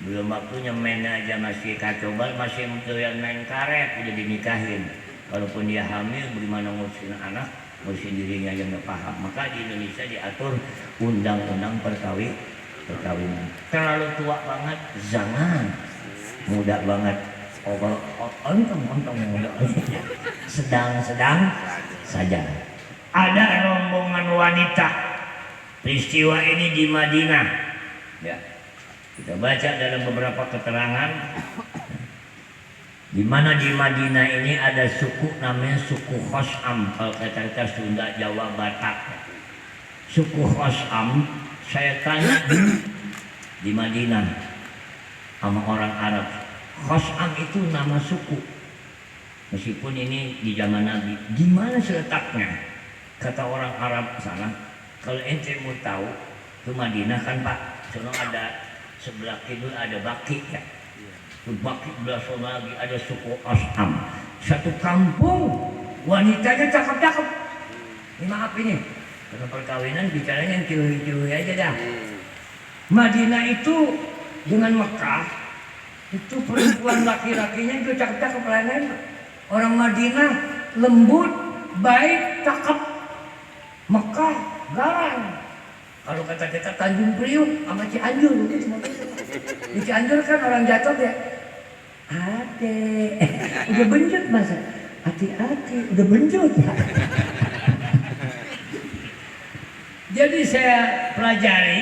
Belum waktunya main aja masih kacau bal, masih doyan main karet, udah dinikahin. Walaupun dia hamil, bagaimana ngurusin anak, ngurusin dirinya yang nggak paham. Maka di Indonesia diatur undang-undang perkawinan. Terlalu tua banget, jangan. Muda banget, ontong muda. Sedang-sedang saja. Ada rombongan wanita. Peristiwa ini di Madinah. Ya. Kita baca dalam beberapa keterangan. Di mana di Madinah ini ada suku namanya suku Khos'am. Kalau kata Sunda, Jawa, Batak. Suku Khos'am, saya tanya di Madinah sama orang Arab. Khos'am itu nama suku. Meskipun ini di zaman Nabi. Di mana letaknya? Kata orang Arab sana, kalau ente mau tahu ke Madinah kan Pak, sono ada sebelah kidul ada Baki ya. Baki belah sono lagi ada suku Khos'am. Satu kampung wanitanya cakep-cakep. Ini maaf ini, karena perkawinan bicaranya yang ciwi-ciwi aja dah. Madinah itu dengan Mekah itu perempuan laki-lakinya itu cakep-cakep lain-lain. Orang Madinah lembut, baik, cakep. Mekah garang. Kalau kata kita Tanjung Priuk sama Cianjur gitu. Di Cianjur kan orang jatuh ya. Ade, udah benjut masa. Hati-hati, udah benjut ya. Jadi saya pelajari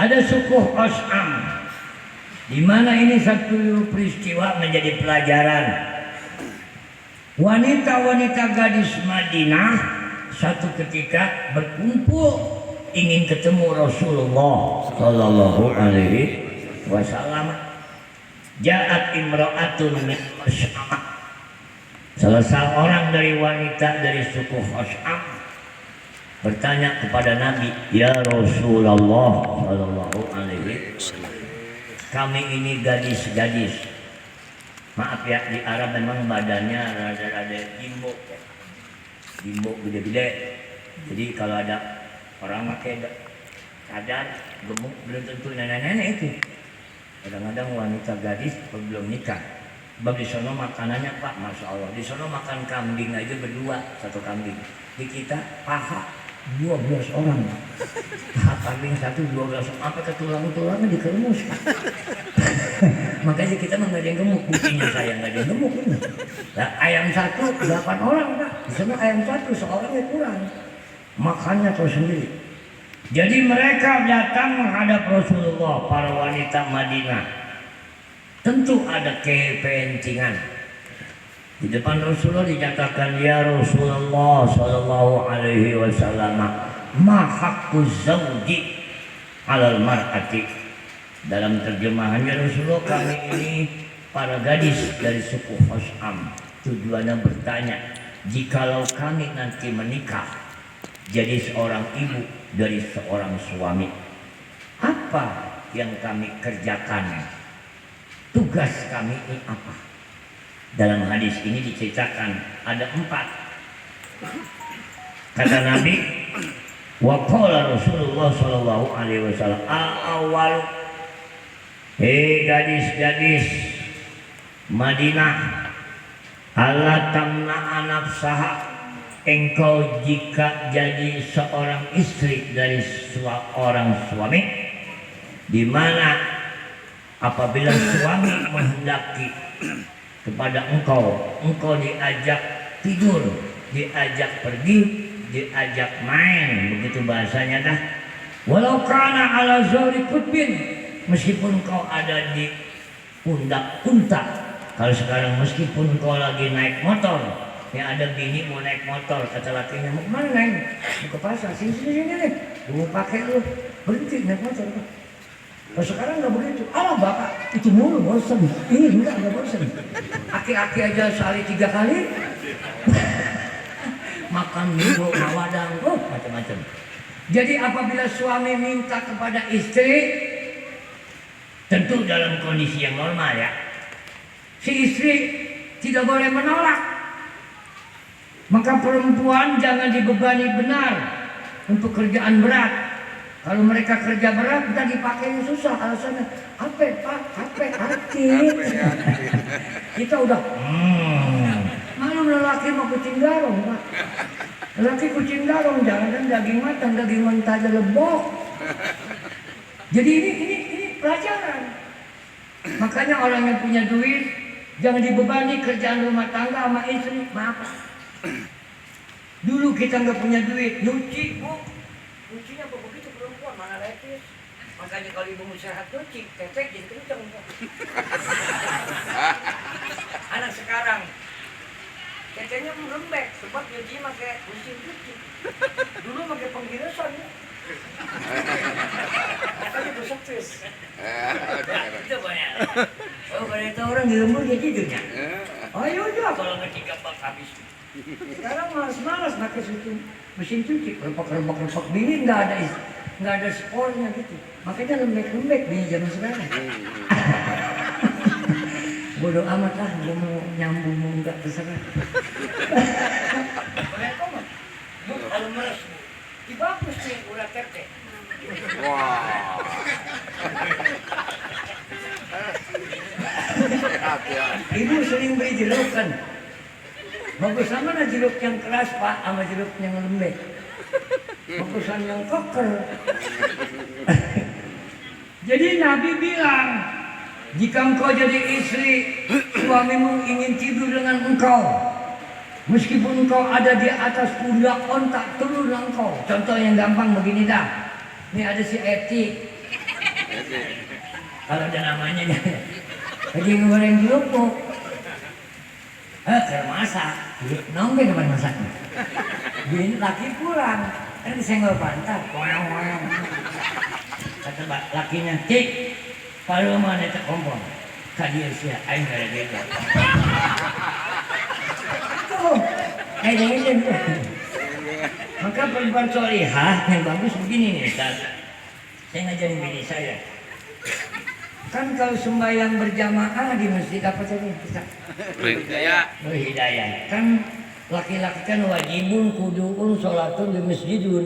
ada suku Khos'am. Di mana ini satu peristiwa menjadi pelajaran. Wanita-wanita gadis Madinah satu ketika berkumpul ingin ketemu Rasulullah Sallallahu Alaihi Wasallam. Ja'at imra'atun min Khos'am. Salah seorang dari wanita dari suku Khos'am bertanya kepada Nabi, ya Rasulullah Sallallahu Alaihi Wasallam, kami ini gadis-gadis. Maaf ya, di Arab memang badannya rada-rada jimbo, jimbo gede-gede. Jadi kalau ada orang pakai cadar gemuk belum tentu nenek-nenek itu. Kadang-kadang wanita gadis belum nikah. Sebab di sono makanannya Pak, Masya Allah. Di sono makan kambing aja berdua, satu kambing. Di kita paha 12 orang. Paha kambing satu 12 orang. Apa ke tulang-tulangnya dikeremus. Makanya kita nggak ada yang gemuk. Buktinya saya nggak ada yang gemuk. Nah, ayam satu 8 orang Pak. Di sono ayam satu seorangnya kurang. Makannya tahu sendiri. Jadi mereka datang menghadap Rasulullah, para wanita Madinah. Tentu ada kepentingan. Di depan Rasulullah dinyatakan, ya Rasulullah Sallallahu Alaihi Wasallam, ma haqqu zawji 'alal mar'ati. Dalam terjemahannya Rasulullah, kami ini para gadis dari suku Khos'am. Tujuannya bertanya, jikalau kami nanti menikah jadi seorang ibu dari seorang suami, apa yang kami kerjakan? Tugas kami ini apa? Dalam hadis ini diceritakan ada 4. Kata Nabi, wa qala Rasulullah Sallallahu Alaihi Wasallam, awal, hei gadis-gadis Madinah, Allah tamna'a nafsaha, engkau jika jadi seorang istri dari seorang suami, di mana apabila suami menghendaki kepada engkau, engkau diajak tidur diajak pergi, diajak main, begitu bahasanya dah. Walau kana ala zahri qutbin, meskipun kau ada di pundak unta. Kalau sekarang meskipun kau lagi naik motor, ya ada bini mau naik motor, kata lakinya, mau kemana naik? Mau ke pasar, sini nih, mau pakai lu, berhenti naik motor. Kalau sekarang nggak begitu, alah bapak itu mulu bosan, ini enggak bosan. Aki-aki aja sehari 3 kali, makan minggu, mawadang, macam-macam. Jadi apabila suami minta kepada istri, tentu dalam kondisi yang normal ya, si istri tidak boleh menolak. Maka perempuan jangan dibebani benar untuk kerjaan berat. Kalau mereka kerja berat, kita dipakainya susah. Alasannya, apa pak, apa hati. Kita udah, malu lelaki mau kucing garong pak. Lelaki kucing garong, jangan daging matang, daging mentah aja lebok. Jadi ini pelajaran. Makanya orang yang punya duit, jangan dibebani kerjaan rumah tangga sama istri. Maaf. Dulu kita nggak punya duit, nyuci bu. Nyucinya kok begitu perempuan, mana lepis. Makanya kalau ibu mau sehat nyuci, tetek jadi kenceng. Anak sekarang, teteknya merembek, sebab nyuci pakai mesin cuci. Dulu pakai penggirisan ya. Makanya itu sukses. Itu banyak. Oh, kalau itu orang di lembur dia tidurnya. Oh yaudah, kalau nggak 3 bak habis. Sekarang malas-malas pakai mesin cuci, rempak bini nggak ada spornya gitu. Makanya lembek bini zaman sekarang. Bodoh amat lah, gue mau nyambung mau nggak terserah. Bu, kalau meres bu, bagus nih urat tete. Wah. Ibu sering beri jelukan. Bagusan mana jeruk yang keras pak, sama jeruk yang lembek. Bagusan yang koker. Jadi Nabi bilang, jika engkau jadi istri, suamimu ingin tidur dengan engkau, meskipun engkau ada di atas pundak ontak, turun engkau. Contoh yang gampang begini dah. Ini ada si Eti. Kalau ada namanya dia. Lagi ngegoreng jeruk. Ke masak, nongke depan masaknya. Bini laki pulang, kan disenggol pantat, koyong. Kata lakinya, Cik, kalau mana tak kompon, kadia siya, aing gara-gara. Tuh, aing. Maka perempuan solihah yang bagus begini nih, Ustaz. Saya ngajarin bini saya. Kan kalau sembahyang berjamaah di masjid apa tadi? Berhidayah. Kan laki-laki kan wajibun kuduun sholatun di masjidun.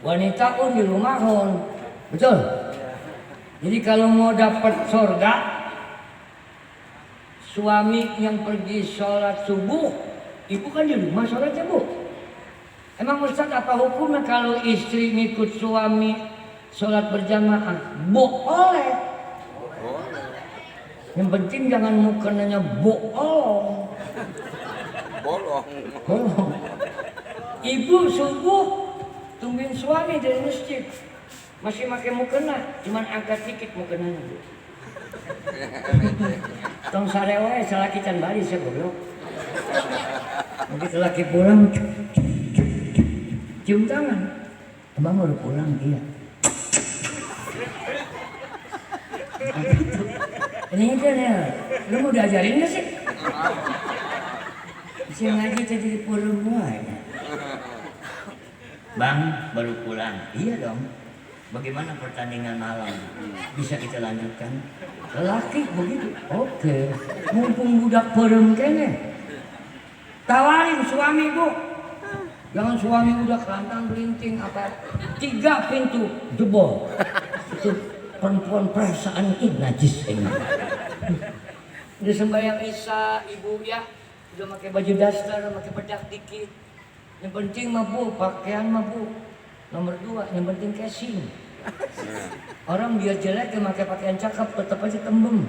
Wanitaun di rumahun. Betul? Jadi kalau mau dapat surga, suami yang pergi sholat subuh, ibu kan di rumah sholatnya bu. Emang Ustaz apa hukumnya kalau istri ngikut suami sholat berjamaah? Boleh. Yang penting jangan mukanya bolong. Ibu subuh tungguin suami dari masjid, masih pakai mukena, cuman agak dikit mukenanya. Tong sarewe salaki can bari saya goblok. Begitu laki pulang, cium tangan. Abang baru pulang, iya. Ini kan ya, lu mau diajarin gak sih? Bisa ngaji jadi perempuan. Bang, baru pulang. Iya dong. Bagaimana pertandingan malam? Bisa kita lanjutkan? Lelaki begitu. Oke. Mumpung budak perem kene. Tawarin suami bu. Jangan suami udah kelantang belinting apa. 3 pintu jebol. Itu perempuan perasaan najis ini. Udah sembahyang Isya, ibu ya, udah pakai baju daster, pakai bedak dikit. Yang penting mah bu, pakaian mah bu. Nomor 2, yang penting casing. Orang biar jelek yang pakai pakaian cakep tetap aja tembem.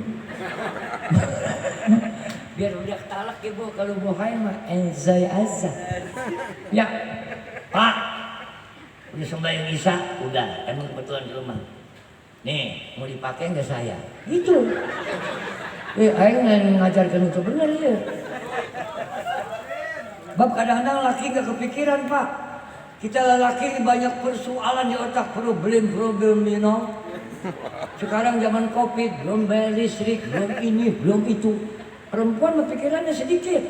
Biar udah talak ibu, kalau bohai mah enzai azza. Ya, Pak, udah sembahyang isya, udah, emang kebetulan di rumah. Nih, mau dipakai nggak saya? Gitu. Aing ngajarkan itu benar ya. Bab kadang-kadang laki nggak kepikiran Pak. Kita lelaki banyak persoalan di otak, problem, you know. Sekarang zaman covid, belum bayar listrik, belum ini, belum itu. Perempuan pikirannya sedikit.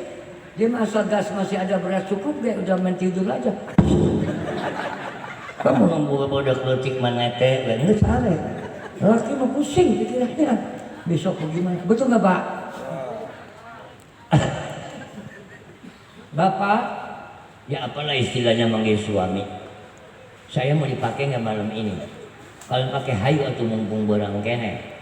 Dia masa gas masih ada beras cukup, dia udah main tidur aja. Kamu nunggu bodoh kletik manete, Ini salah. Laki mau pusing pikirannya. Besok bagaimana? Betul nggak Pak? Bapak, ya apalah istilahnya manggil suami. Saya mau dipakai nggak malam ini? Kalau pakai hayu atau mumpung barang kene.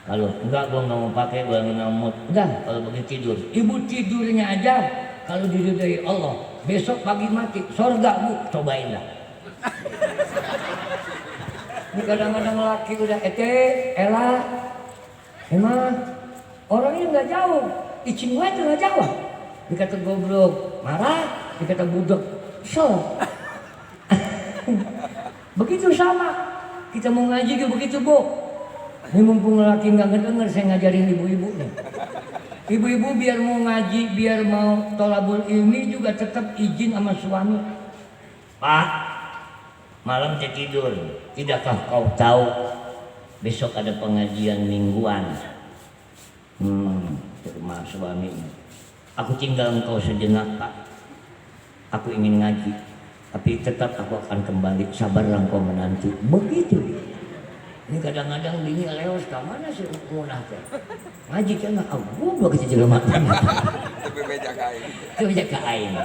Kalau enggak, gua nggak mau pakai, gua nggak mau. Udah, kalau begitu tidur. ibu tidurnya aja kalau diridhoi Allah. Besok pagi mati, sorga Bu, cobain lah. Ini kadang-kadang laki udah Ela, emang orangnya nggak jauh, icing wae tuh nggak jawab. Dikata goblok, marah, dikata budek, so. Begitu sama, kita mau ngaji juga begitu Bu. Ini mumpung laki nggak ngedenger, saya ngajarin ibu-ibu nih. Ibu-ibu biar mau ngaji, biar mau tolabul ilmi juga tetap izin sama suami. Pak, malam saya tidur. Tidakkah kau tahu besok ada pengajian mingguan? Rumah suami. Aku tinggal engkau sejenak Pak. Aku ingin ngaji, tapi tetap aku akan kembali. Sabarlah engkau menanti. Begitu. Ini kadang-kadang bini leos ke mana sih munah teh? Ngaji kan goblok kita jelema. Tapi beja kain. Itu beja kain.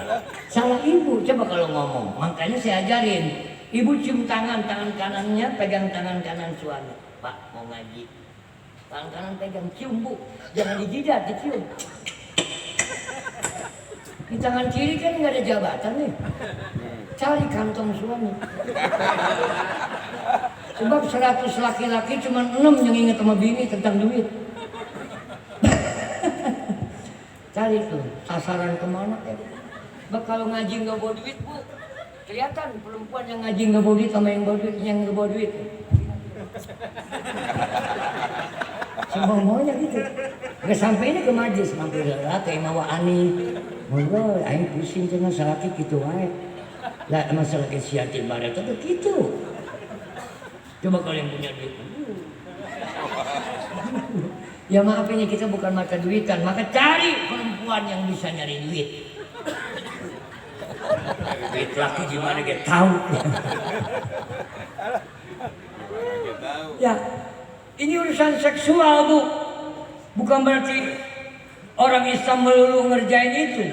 Salah ibu, coba kalau ngomong. Makanya saya ajarin, ibu cium tangan kanannya, pegang tangan kanan suami. Pak mau ngaji. Tangan kanan pegang, cium Bu. Jangan dijidat, dicium. Di tangan kiri kan nggak ada jabatan nih. Cari kantong suami. Sebab 100 laki-laki cuma 6 yang ingat sama bini tentang duit. Cari tuh sasaran kemana ya. Sebab kalau ngaji nggak bawa duit Bu, kelihatan perempuan yang ngaji nggak bawa duit sama yang bawa duit, yang nggak bawa duit. Semua maunya gitu. Nggak sampai ini ke majlis, mampir lah kayak mawa ani. Ngobrol, aing pusing cina salaki gitu wae. Lah masalah kesiatin barat itu gitu. Coba kalau yang punya duit. Ya maaf ini kita bukan mata duitan, maka cari perempuan yang bisa nyari duit. Duit laki gimana kita tahu. Ya, ini urusan seksual Bu. Bukan berarti orang Islam melulu ngerjain itu.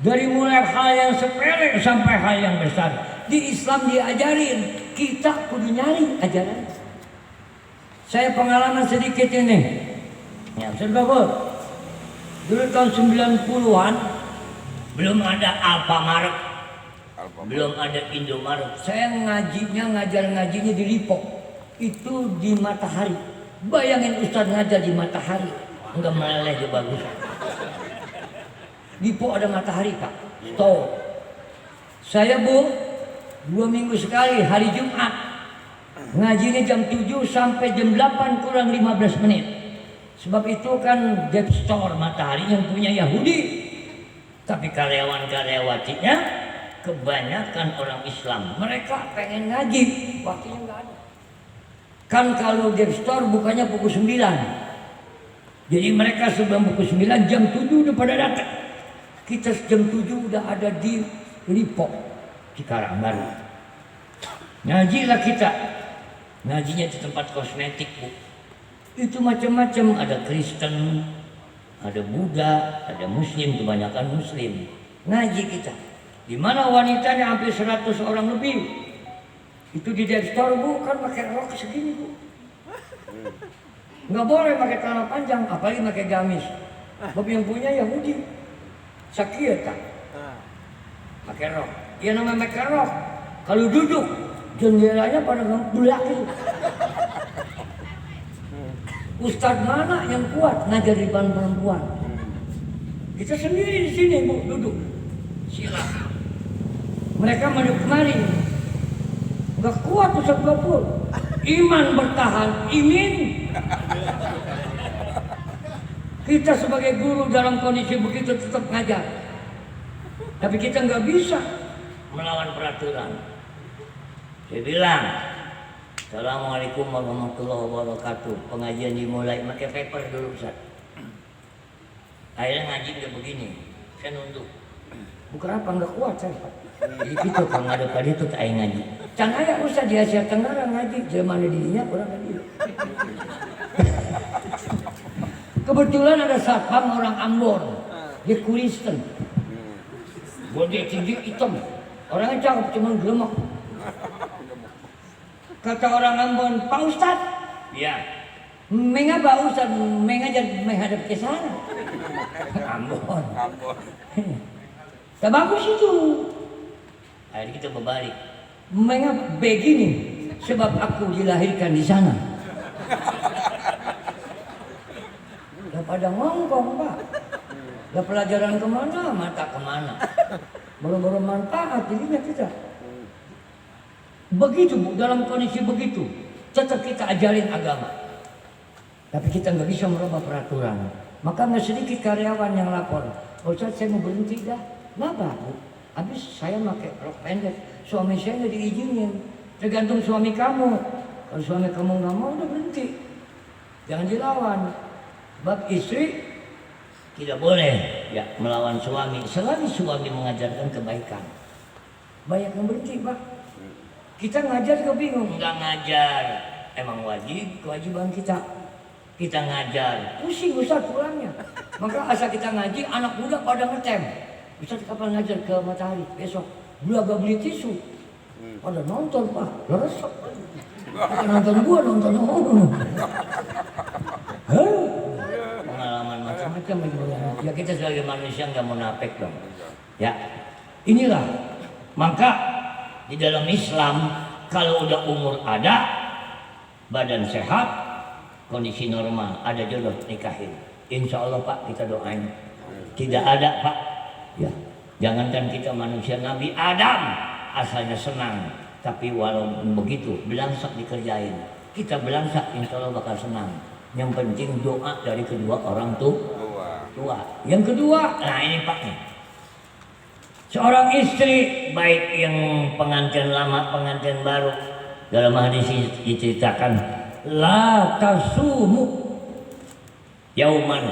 Dari mulai hal yang sepele sampai hal yang besar. Di Islam diajarin, kita kudu nyari ajaran. Saya pengalaman sedikit ini. Ya, saudara, dulu tahun 90-an belum ada Alfamart, belum ada Indomaret. Saya ngajar ngajinya di Lipo. Itu di Matahari. Bayangin Ustaz ngajar di Matahari, enggak meleleh dia bagus. Lipo ada Matahari Pak. Stop. Saya Bu, 2 minggu sekali hari Jumat ngajinya jam 7 sampai jam 8 kurang 15 menit. Sebab itu kan Dep Store Matahari yang punya Yahudi. Tapi karyawan-karyawatinya kebanyakan orang Islam. Mereka pengen ngaji, waktunya nggak ada. Kan kalau Dep Store bukannya pukul 9. Jadi mereka sebelum pukul 9 jam 7 udah pada datang. Kita jam 7 udah ada di Lipo, Cikarang baru. Ngajilah kita. Ngajinya di tempat kosmetik Bu. Itu macam-macam, ada Kristen, ada Buddha, ada Muslim, kebanyakan Muslim. Ngaji kita. Di mana wanitanya hampir 100 orang lebih. Itu di Dep Store Bu, kan pakai rok segini Bu. Nggak boleh pakai celana panjang, apalagi pakai gamis. Sebab yang punya Yahudi. Sakiyata. Pakai rok. Ya namanya pakai rok. Kalau duduk, jendelanya pada ngebulak itu. Ustadz mana yang kuat ngajar di depan perempuan? Kita sendiri di sini Bu, duduk. Sila. Mereka maju kemari. Gak kuat Ustaz Gafur. Iman bertahan, imin. Kita sebagai guru dalam kondisi begitu tetap ngajar. Tapi kita nggak bisa melawan peraturan. Saya bilang, Assalamualaikum warahmatullahi wabarakatuh. Pengajian dimulai pakai paper dulu Ustaz. Akhirnya ngaji udah begini, saya nunduk. Bukan apa nggak kuat saya Pak. Jadi gitu kalau ada pada itu tak ngaji. Can aya Ustaz di Asia Tenggara ngaji, zaman dirinya kurang ngaji. Kebetulan ada satpam orang Ambon, dia Kristen. Bodi tinggi hitam, orangnya cakep cuma gemak. Kata orang Ambon, Pak Ustadz, ya, mengapa Ustadz mengajar menghadap ke sana? Ambon. Tak bagus itu. Akhirnya kita berbalik. Mengapa begini? Sebab aku dilahirkan di sana. Lah pada ngongkong Pak. Lah pelajaran kemana, mata kemana. Baru-baru manfaat dirinya kita. Begitu Bu, dalam kondisi begitu. Tetap kita ajarin agama. Tapi kita nggak bisa merubah peraturan. Maka nggak sedikit karyawan yang lapor. Ustaz saya mau berhenti dah. Kenapa Bu? Habis saya pakai rok pendek. Suami saya nggak diizinin. Tergantung suami kamu. Kalau suami kamu nggak mau, udah berhenti. Jangan dilawan. Bab istri tidak boleh ya melawan suami selagi suami mengajarkan kebaikan. Banyak yang berhenti Pak. Kita ngajar juga bingung. Nggak ngajar, emang wajib, kewajiban kita. Kita ngajar, pusing Ustaz pulangnya. Maka asal kita ngaji, anak muda pada ngetem. Ustaz kapan ngajar ke Matahari? Besok. Beli agak beli tisu. Pada nonton Pak, leresok. Bukan nonton gua, nonton orang. Pengalaman macam-macam ya kita sebagai manusia nggak munafik dong. Ya, inilah. Maka di dalam Islam kalau udah umur ada, badan sehat, kondisi normal, ada jodoh nikahin. Insya Allah Pak kita doain. Tidak ada Pak, ya jangankan kita manusia Nabi Adam asalnya senang, tapi walaupun begitu belangsak dikerjain. Kita belangsak insya Allah bakal senang. Yang penting doa dari kedua orang tua. Yang kedua, nah ini Pak nih. Seorang istri baik yang pengantin lama, pengantin baru, dalam hadis diceritakan la tasumu yauman.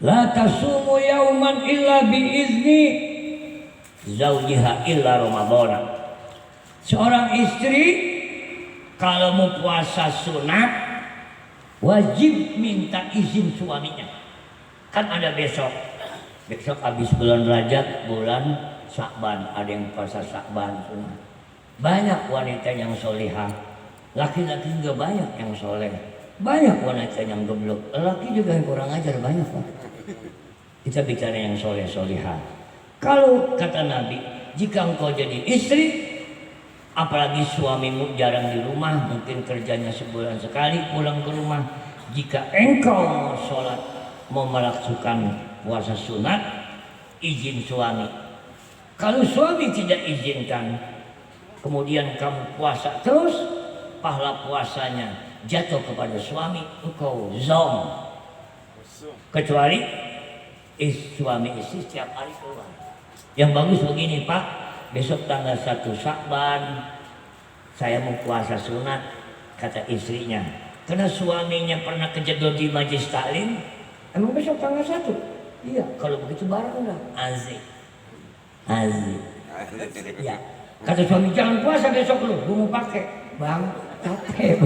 La tasumu yauman illa biizni zaujiha illa Ramadan. Seorang istri kalau mau puasa sunat wajib minta izin suaminya. Kan ada besok habis bulan Rajab, bulan Syakban, ada yang puasa Syakban sunat. Banyak wanita yang solihah, laki-laki juga banyak yang soleh. Banyak wanita yang goblok, laki juga yang kurang ajar banyak Pak. Kita bicara yang soleh solihah. Kalau kata Nabi, jika engkau jadi istri, apalagi suamimu jarang di rumah, mungkin kerjanya sebulan sekali pulang ke rumah. Jika engkau mau sholat, mau melakukan puasa sunat, izin suami. Kalau suami tidak izinkan, kemudian kamu puasa terus, pahala puasanya jatuh kepada suami, engkau zom. Kecuali suami istri setiap hari keluar. Yang bagus begini Pak, besok tanggal 1 Syakban saya mau puasa sunat, kata istrinya. Karena suaminya pernah kejedot di majlis taklim. Emang besok tanggal 1? Iya, kalau begitu bareng dah. Azik. Ya. Kata suami, jangan puasa besok lu, gua mau pakai. Bang, capek.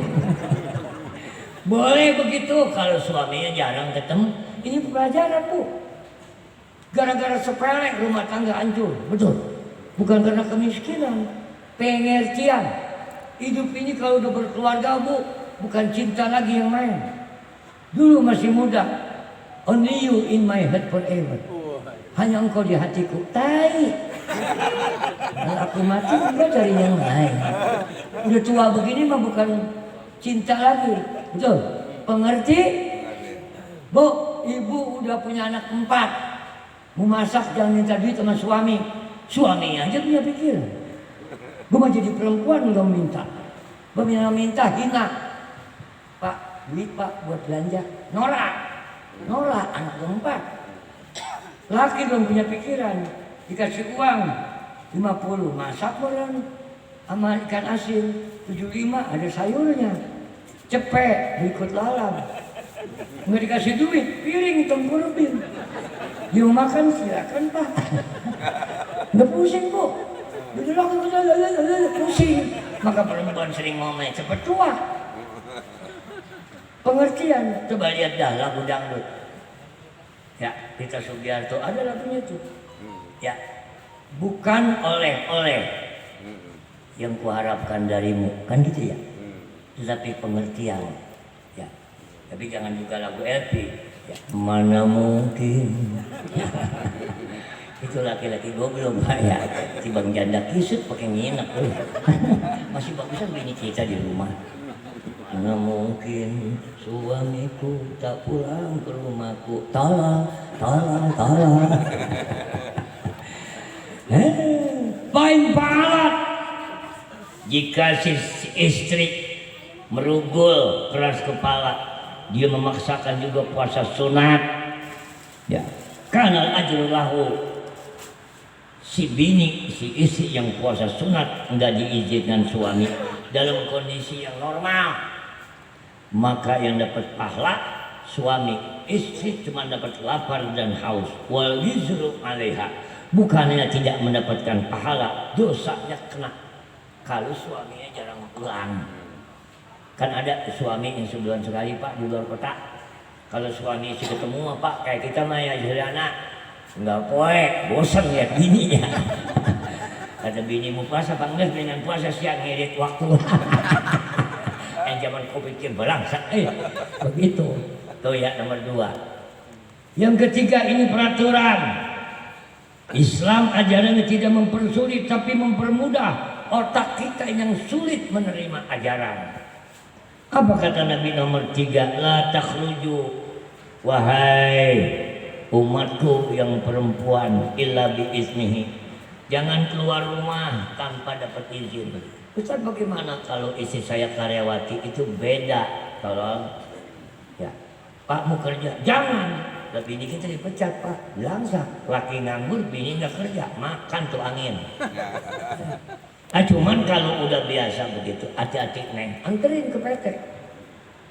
Boleh begitu kalau suaminya jarang ketemu. Ini pelajaran Bu. Gara-gara sepele rumah tangga hancur, betul. Bukan karena kemiskinan, pengertian. Hidup ini kalau udah berkeluarga Bu, bukan cinta lagi yang main. Dulu masih muda, only you in my heart forever. Hanya engkau di hatiku. Tai. Kalau aku mati, enggak cari yang lain. Udah tua begini mah bukan cinta lagi, betul. Pengerti, Bu? ibu udah punya anak 4. Mau masak jangan minta duit sama suami. Suami aja punya pikiran. Gue mau jadi perempuan nggak minta. Gue minta hina. Pak, duit pak buat belanja. Nolak anak 4. Laki belum punya pikiran. Dikasih uang 50 masak orang sama ikan asin. 75 ada sayurnya. Cepet berikut lalam. Nggak dikasih duit, piring tengkurupin. Dia mau makan silakan pak. Nggak pusing bu. Pusing. Maka perempuan sering ngomel cepet tua. Pengertian. Coba lihat dah lagu dangdut. Ya, Rita Sugiarto ada lagunya tuh. Ya, bukan oleh-oleh yang kuharapkan darimu, kan gitu ya. Tetapi pengertian. Ya, tapi jangan juga lagu LP. Ya, mana mungkin. Itu laki-laki goblok ya. Si Bang Janda kisut pakai nginep. Masih bagusan bini kita di rumah. Mana mungkin suamiku tak pulang ke rumahku. Tolong. Paling pahala jika si istri merugul keras kepala, dia memaksakan juga puasa sunat. Ya, karena ajrul lahu. Si bini, si istri yang puasa sunat enggak diizinkan suami dalam kondisi yang normal, maka yang dapat pahala suami, istri cuma dapat lapar dan haus. Wal yuzru 'alaiha, bukannya tidak mendapatkan pahala, dosanya kena kalau suaminya jarang pulang. Kan ada suami yang sebulan sekali pak di luar kota. Kalau suami istri ketemu pak kayak kita mah ya jadi anak nggak poe, bosan lihat bininya. Kata bini mau puasa apa enggak, dengan puasa siang ngirit waktu. Yang zaman kau pikir belangsak, begitu. Tuh ya nomor 2. Yang ketiga ini peraturan. Islam ajarannya tidak mempersulit tapi mempermudah otak kita yang sulit menerima ajaran. Apa kata Nabi nomor 3? La takhruju, wahai umatku yang perempuan, illa biiznihi, jangan keluar rumah tanpa dapat izin. Ustaz, bagaimana kalau istri saya karyawati? Itu beda. Tolong ya, Pak mau kerja, jangan. Tapi bini kita dipecat pak, langsa. Laki nganggur, bini nggak kerja, makan tuh angin. Cuman kalau udah biasa begitu, hati-hati neng, anterin ke PT.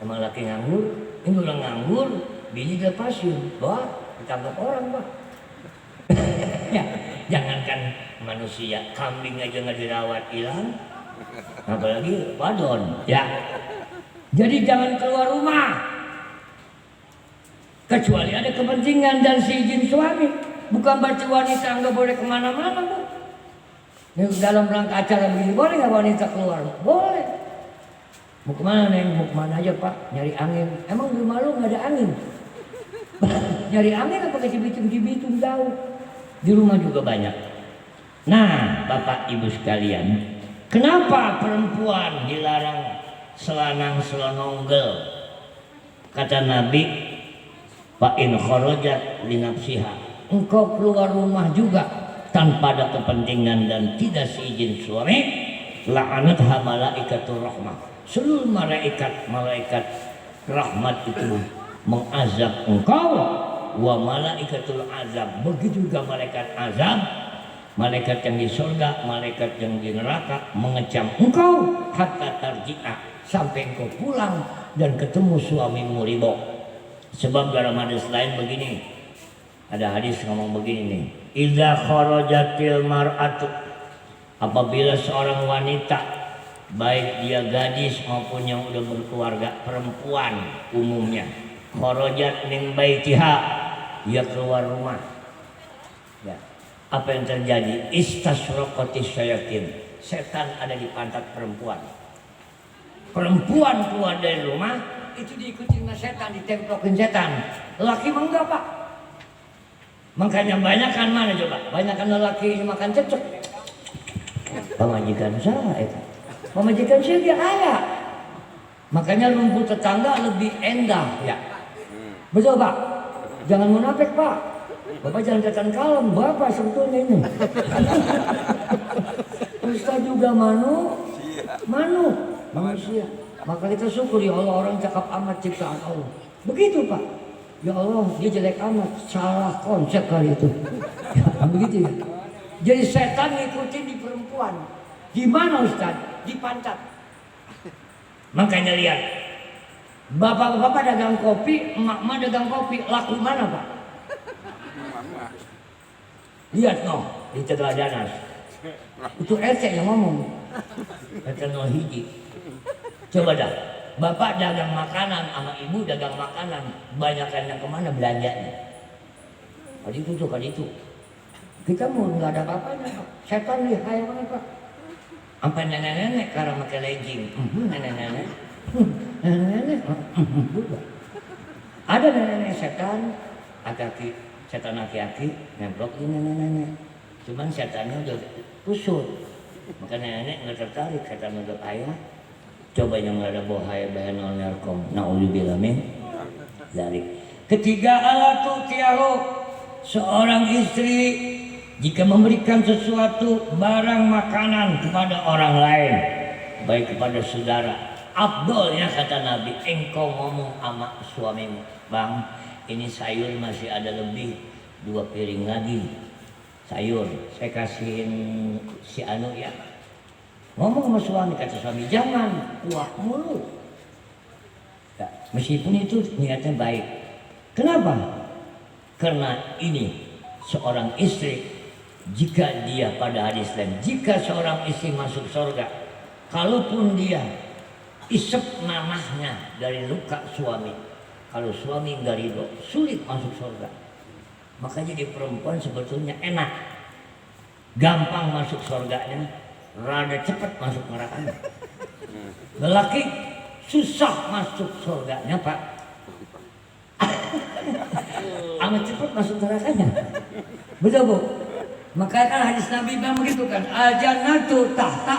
Emang laki nganggur, ini udah nganggur, bini dilepasin, wah ditangkap orang pak. Ya, jangankan manusia, kambing aja nggak dirawat hilang, apalagi wadon. Ya, jadi jangan keluar rumah kecuali ada kepentingan dan seizin suami. Bukan berarti wanita nggak boleh kemana-mana bu. Dalam rangka acara begini boleh nggak wanita keluar? Boleh. Mau kemana neng? Mau kemana aja pak? Nyari angin. Emang di rumah lu nggak ada angin? Nyari angin apa ke Cibitung jauh? Di rumah juga banyak. Nah, bapak ibu sekalian, kenapa perempuan dilarang selanang selononggel? Kata Nabi, fa in kharajat li nafsiha, engkau keluar rumah juga tanpa ada kepentingan dan tidak seizin suami, la'anatha malaikatur rahmah, seluruh malaikat rahmat itu mengazab engkau, wa malaikatul azab, begitu juga malaikat azab, malaikat yang di surga, malaikat yang di neraka mengecam engkau hatta tarji'a, sampai engkau pulang dan ketemu suamimu ridho. Sebab dalam hadis lain begini, ada hadis ngomong begini nih, idza kharajatil mar'atu, apabila seorang wanita, baik dia gadis maupun yang udah berkeluarga, perempuan umumnya, kharajat min baitiha, dia keluar rumah, ya, apa yang terjadi? Istasraqatis syayatin, setan ada di pantat perempuan. Perempuan keluar dari rumah itu diikutin setan, ditemplokin setan. Laki mah enggak pak. Makanya banyakan mana coba? Banyakan lelaki makan cecek. Pemajikan saya itu. Pemajikan saya dia ayah. Makanya rumput tetangga lebih endah ya. Betul pak? Jangan munafik Pak. Bapak jangan kelihatan kalem, Bapak sebetulnya ini. Ustaz juga manusia. Maka kita syukur ya Allah, orang cakap amat ciptaan Allah. Begitu Pak. Ya Allah, dia jelek amat, salah konsep kali itu. Ya, begitu ya. Jadi setan ngikutin di perempuan. Di mana Ustaz? Di pantat. Makanya lihat, bapak-bapak dagang kopi, emak-emak dagang kopi, laku mana Pak? Lihat noh, di Tegal Danas. Itu RT yang ngomong. RT 01. Coba dah, bapak dagang makanan sama ibu dagang makanan, banyakan yang kemana belanjanya? Kali itu tuh, kali itu. Kita mau nggak ada apa-apanya Pak. Setan lihai banget Pak. Sampai nenek-nenek karena pakai legging. Nenek-nenek. Nenek-nenek. Ada nenek-nenek setan, setan aki-aki, nemplok ini nenek-nenek. Cuman setannya udah kusut. Maka nenek nggak tertarik, setan udah kaya. Coba yang ada bohaya bahanol narkom. Na'udzubillah min dzalik. Ketiga, alatu tiahu, seorang istri jika memberikan sesuatu barang makanan kepada orang lain, baik kepada saudara, afdolnya kata Nabi, engkau ngomong sama suamimu, bang, ini sayur masih ada lebih 2 piring lagi sayur, saya kasihin si Anu ya. Ngomong sama suami, kata suami, jangan kuah mulu. Ya, meskipun itu niatnya baik. Kenapa? Karena ini seorang istri, jika dia pada hadis lain, jika seorang istri masuk surga, kalaupun dia isep nanahnya dari luka suami, kalau suami nggak ridho, sulit masuk surga. Makanya di perempuan sebetulnya enak, gampang masuk surganya, rada cepat masuk nerakanya. Lelaki susah masuk surganya Pak, amat cepat masuk nerakanya. Betul Bu? Makanya kan hadis Nabi bilang begitu kan, al-jannatu tahta